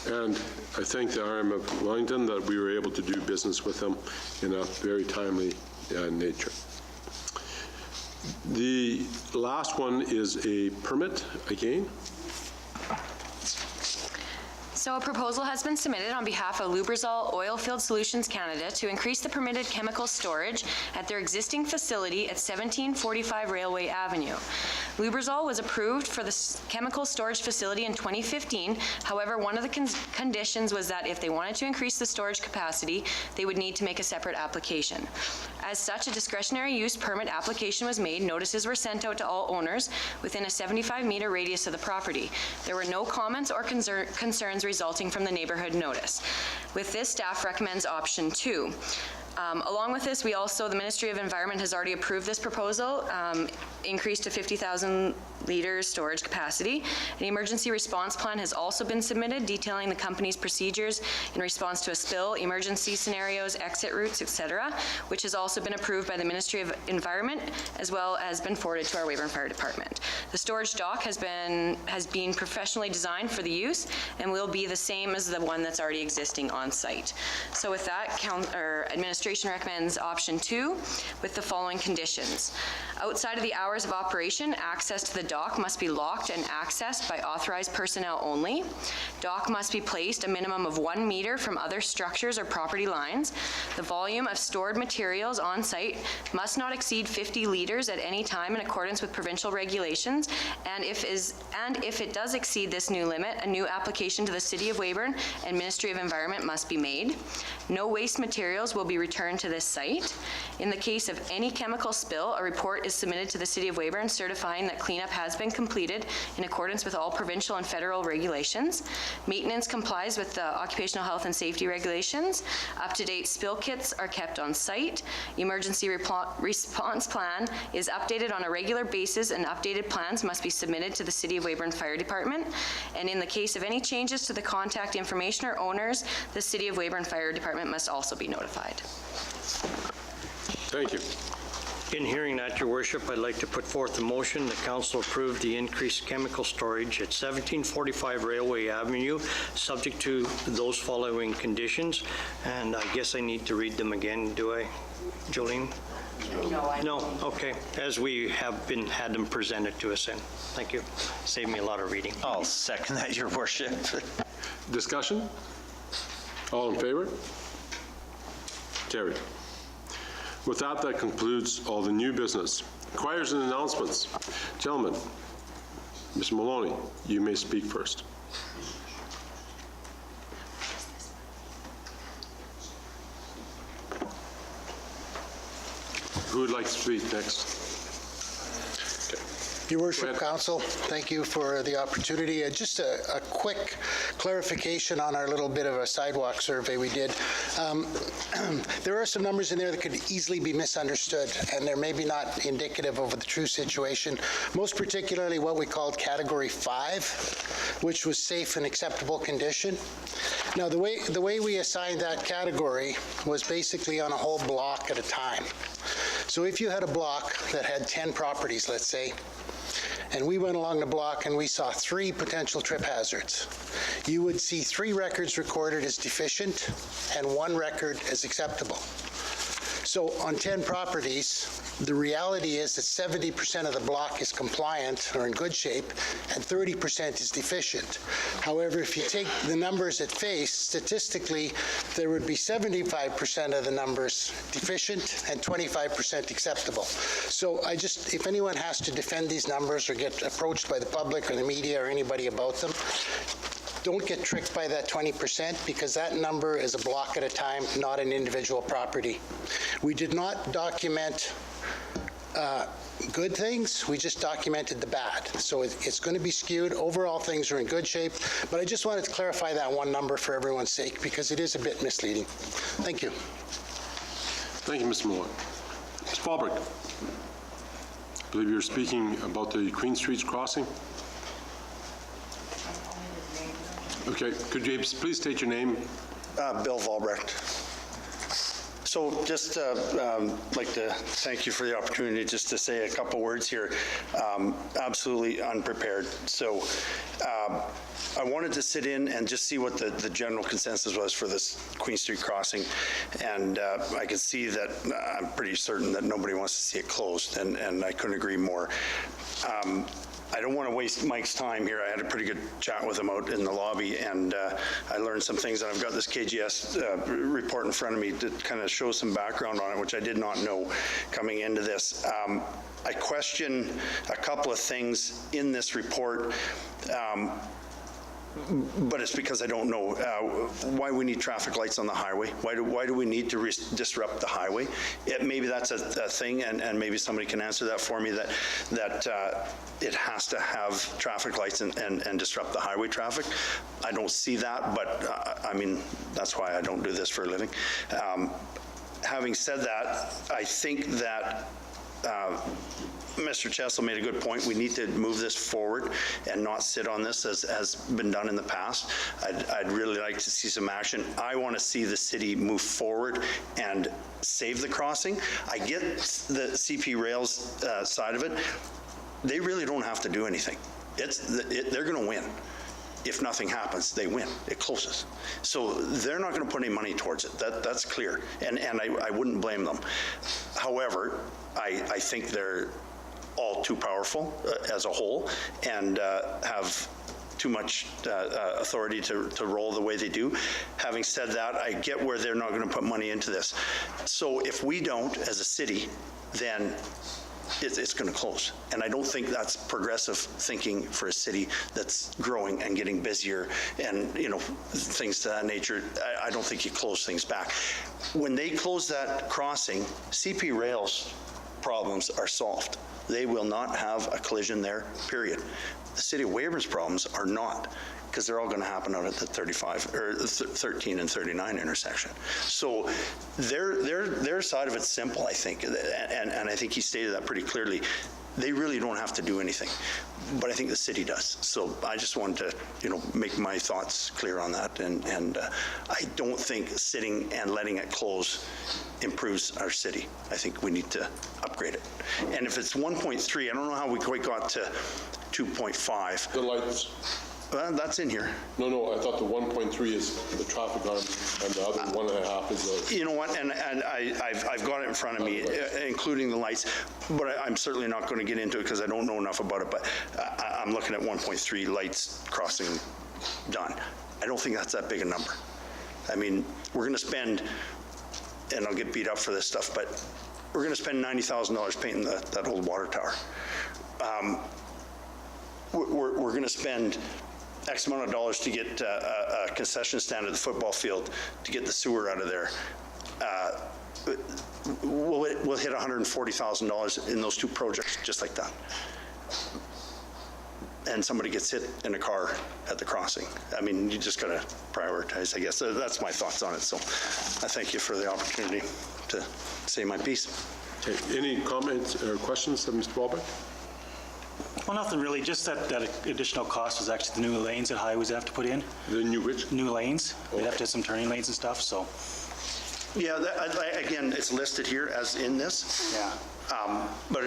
And I thank the RM of Wellington that we were able to do business with them in a very timely nature. The last one is a permit again. So a proposal has been submitted on behalf of Lubrizol Oilfield Solutions Canada to increase the permitted chemical storage at their existing facility at 1745 Railway Avenue. Lubrizol was approved for the chemical storage facility in 2015. However, one of the conditions was that if they wanted to increase the storage capacity, they would need to make a separate application. As such, a discretionary use permit application was made. Notices were sent out to all owners within a 75-meter radius of the property. There were no comments or concerns resulting from the neighborhood notice. With this, staff recommends option 2. Along with this, the Ministry of Environment has already approved this proposal, increased to 50,000 liters storage capacity. An emergency response plan has also been submitted detailing the company's procedures in response to a spill, emergency scenarios, exit routes, etc., which has also been approved by the Ministry of Environment as well as been forwarded to our Weyburn Fire Department. The storage dock has been professionally designed for the use and will be the same as the one that's already existing on site. So with that, administration recommends option 2 with the following conditions. Outside of the hours of operation, access to the dock must be locked and accessed by authorized personnel only. Dock must be placed a minimum of 1 meter from other structures or property lines. The volume of stored materials on site must not exceed 50 liters at any time in accordance with provincial regulations, and if it does exceed this new limit, a new application to the City of Weyburn and Ministry of Environment must be made. No waste materials will be returned to this site. In the case of any chemical spill, a report is submitted to the City of Weyburn certifying that cleanup has been completed in accordance with all provincial and federal regulations. Maintenance complies with the occupational health and safety regulations. Up-to-date spill kits are kept on site. Emergency response plan is updated on a regular basis, and updated plans must be submitted to the City of Weyburn Fire Department. And in the case of any changes to the contact information or owners, the City of Weyburn Fire Department must also be notified. Thank you. In hearing that, Your Worship, I'd like to put forth a motion that council approve the increased chemical storage at 1745 Railway Avenue, subject to those following conditions. And I guess I need to read them again, do I, Jolene? No, okay. As we have had them presented to us in. Thank you. Saved me a lot of reading. I'll second that, Your Worship. Discussion? All in favor? Carried. With that, that concludes all the new business. Inquiries and announcements. Gentlemen, Ms. Maloney, you may speak first. Who would like to speak next? Your Worship, Council, thank you for the opportunity. Just a quick clarification on our little bit of a sidewalk survey we did. There are some numbers in there that could easily be misunderstood, and they're maybe not indicative of the true situation, most particularly what we called Category 5, which was safe and acceptable condition. Now, the way we assigned that category was basically on a whole block at a time. So if you had a block that had 10 properties, let's say, and we went along the block and we saw 3 potential trip hazards, you would see 3 records recorded as deficient and 1 record as acceptable. So on 10 properties, the reality is that 70% of the block is compliant or in good shape and 30% is deficient. However, if you take the numbers at face, statistically, there would be 75% of the numbers deficient and 25% acceptable. So if anyone has to defend these numbers or get approached by the public or the media or anybody about them, don't get tricked by that 20%, because that number is a block at a time, not an individual property. We did not document good things, we just documented the bad. So it's going to be skewed. Overall, things are in good shape, but I just wanted to clarify that one number for everyone's sake, because it is a bit misleading. Thank you. Thank you, Mr. Maloney. Ms. Paulberg. I believe you're speaking about the Queen Street crossing? Okay, could you please state your name? Bill Volbrecht. So just like to thank you for the opportunity just to say a couple words here. Absolutely unprepared. So I wanted to sit in and just see what the general consensus was for this Queen Street crossing. And I can see that I'm pretty certain that nobody wants to see it closed, and I couldn't agree more. I don't want to waste Mike's time here. I had a pretty good chat with him out in the lobby, and I learned some things, and I've got this KGS report in front of me to kind of show some background on it, which I did not know coming into this. I question a couple of things in this report, but it's because I don't know why we need traffic lights on the highway. Why do we need to disrupt the highway? Maybe that's a thing, and maybe somebody can answer that for me, that it has to have traffic lights and disrupt the highway traffic. I don't see that, but I mean, that's why I don't do this for a living. Having said that, I think that Mr. Chessel made a good point. We need to move this forward and not sit on this as has been done in the past. I'd really like to see some action. I want to see the city move forward and save the crossing. I get the CP Rail's side of it. They really don't have to do anything. They're going to win. If nothing happens, they win. It closes. So they're not going to put any money towards it. That's clear. And I wouldn't blame them. However, I think they're all too powerful as a whole and have too much authority to roll the way they do. Having said that, I get where they're not going to put money into this. So if we don't, as a city, then it's going to close. And I don't think that's progressive thinking for a city that's growing and getting busier and, you know, things to that nature. I don't think you close things back. When they close that crossing, CP Rail's problems are solved. They will not have a collision there, period. The City of Weyburn's problems are not, because they're all going to happen out at the 35 or 13 and 39 intersection. So their side of it's simple, I think, and I think he stated that pretty clearly. They really don't have to do anything, but I think the city does. So I just wanted to, you know, make my thoughts clear on that, and I don't think sitting and letting it close improves our city. I think we need to upgrade it. And if it's 1.3, I don't know how we quite got to 2.5. The lights. That's in here. No, I thought the 1.3 is the traffic arm, and the other 1.5 is the... You know what, and I've got it in front of me, including the lights, but I'm certainly not going to get into it because I don't know enough about it, but I'm looking at 1.3 lights crossing done. I don't think that's that big a number. I mean, we're going to spend, and I'll get beat up for this stuff, but we're going to spend $90,000 painting that old water tower. We're going to spend X amount of dollars to get a concession stand at the football field to get the sewer out of there. We'll hit $140,000 in those two projects just like that. And somebody gets hit in a car at the crossing. I mean, you just got to prioritize, I guess. So that's my thoughts on it. So I thank you for the opportunity to say my piece. Okay. Any comments or questions of Mr. Walbeck? Well, nothing really, just that additional cost was actually the new lanes that highways have to put in. The new which? New lanes. They have to have some turning lanes and stuff, so. Yeah, again, it's listed here as in this. Yeah. But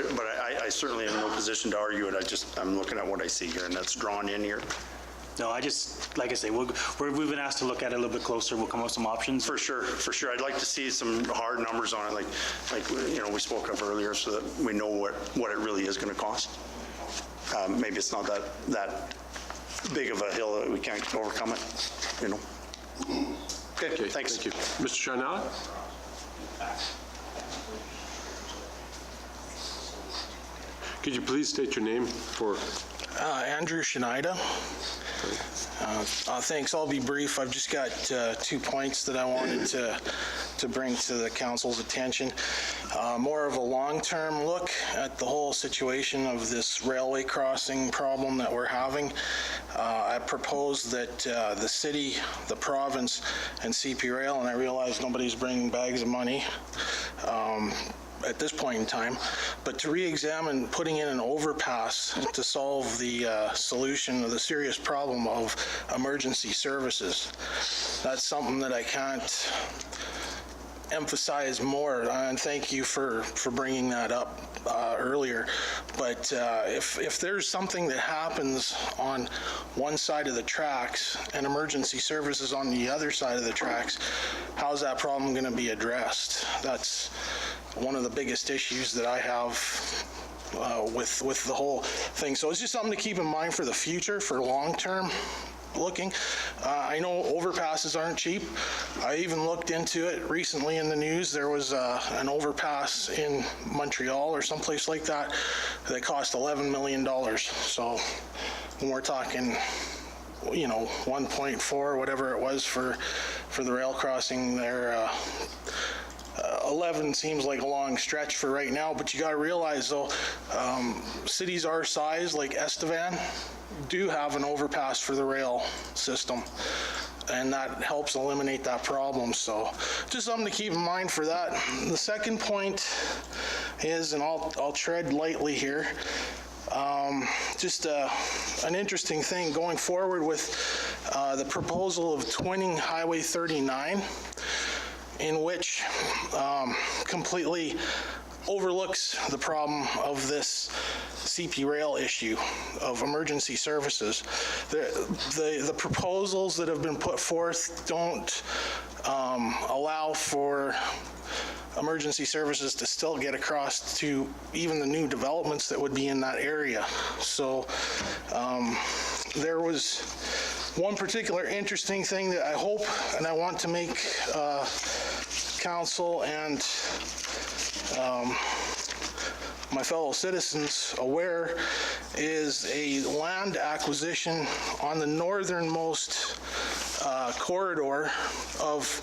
I certainly am in no position to argue it. I'm looking at what I see here, and that's drawn in here. No, like I say, we've been asked to look at it a little bit closer. We'll come up with some options. For sure. I'd like to see some hard numbers on it, like you know, we spoke of earlier, so that we know what it really is going to cost. Maybe it's not that big of a hill that we can't overcome it, you know. Okay, thanks. Thank you. Mr. Charnella? Could you please state your name for... Andrew Schneider. Thanks. I'll be brief. I've just got 2 points that I wanted to bring to the council's attention. More of a long-term look at the whole situation of this railway crossing problem that we're having. I propose that the city, the province, and CP Rail, and I realize nobody's bringing bags of money, at this point in time, but to re-examine putting in an overpass to solve the solution of the serious problem of emergency services. That's something that I can't emphasize more, and thank you for bringing that up earlier. But if there's something that happens on one side of the tracks and emergency services on the other side of the tracks, how's that problem going to be addressed? That's one of the biggest issues that I have with the whole thing. So it's just something to keep in mind for the future, for long-term looking. I know overpasses aren't cheap. I even looked into it recently in the news. There was an overpass in Montreal or someplace like that that cost $11 million. So when we're talking, 1.4, whatever it was for the rail crossing there, 11 seems like a long stretch for right now, but you got to realize though, cities our size, like Estevan, do have an overpass for the rail system, and that helps eliminate that problem. So just something to keep in mind for that. The second point is, and I'll tread lightly here, just an interesting thing going forward with the proposal of twinning Highway 39, in which completely overlooks the problem of this CP Rail issue of emergency services. The proposals that have been put forth don't allow for emergency services to still get across to even the new developments that would be in that area. So there was one particular interesting thing that I hope and I want to make council and my fellow citizens aware is a land acquisition on the northernmost corridor of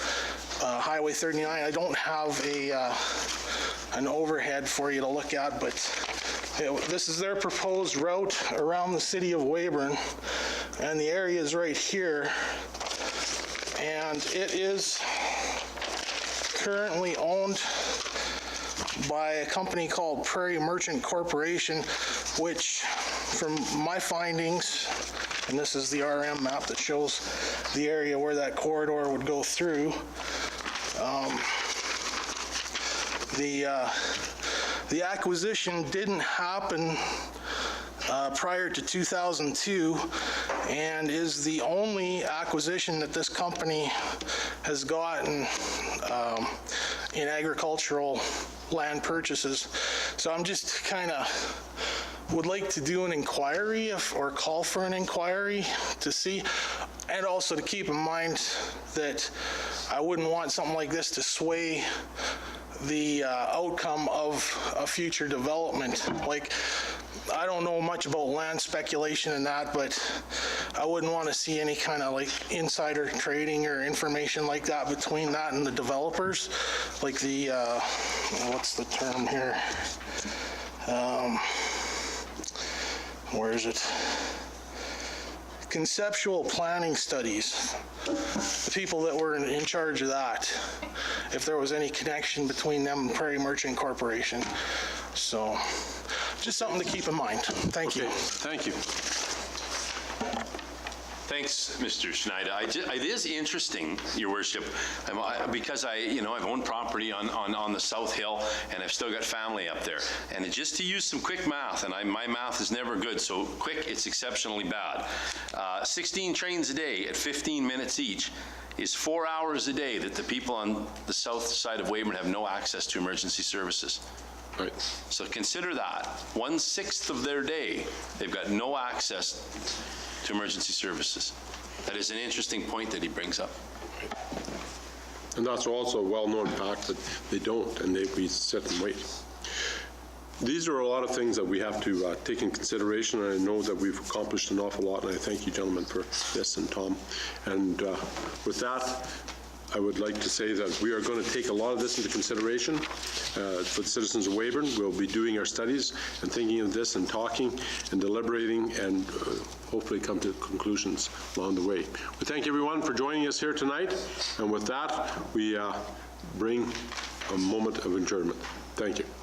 Highway 39. I don't have an overhead for you to look at, but this is their proposed route around the city of Weyburn, and the area is right here, and it is currently owned by a company called Prairie Merchant Corporation, which, from my findings, and this is the RM map that shows the area where that corridor would go through, the acquisition didn't happen prior to 2002, and is the only acquisition that this company has gotten in agricultural land purchases. So I'm just kind of would like to do an inquiry or call for an inquiry to see, and also to keep in mind that I wouldn't want something like this to sway the outcome of a future development. Like, I don't know much about land speculation and that, but I wouldn't want to see any kind of like insider trading or information like that between that and the developers. Like the, what's the term here? Where is it? Conceptual planning studies. The people that were in charge of that, if there was any connection between them and Prairie Merchant Corporation. So, just something to keep in mind. Thank you. Thank you. Thanks, Mr. Schneider. It is interesting, Your Worship, because I've owned property on the South Hill, and I've still got family up there. And just to use some quick math, and my math is never good, so quick, it's exceptionally bad. 16 trains a day at 15 minutes each is 4 hours a day that the people on the south side of Weyburn have no access to emergency services. Right. So consider that. 1/6 of their day, they've got no access to emergency services. That is an interesting point that he brings up. And that's also a well-known fact that they don't, and we sit and wait. These are a lot of things that we have to take in consideration, and I know that we've accomplished an awful lot, and I thank you, gentlemen, for this, and Tom. And with that, I would like to say that we are going to take a lot of this into consideration for the citizens of Weyburn. We'll be doing our studies and thinking of this and talking and deliberating and hopefully come to conclusions along the way. We thank everyone for joining us here tonight, and with that, we bring a moment of adjournment. Thank you.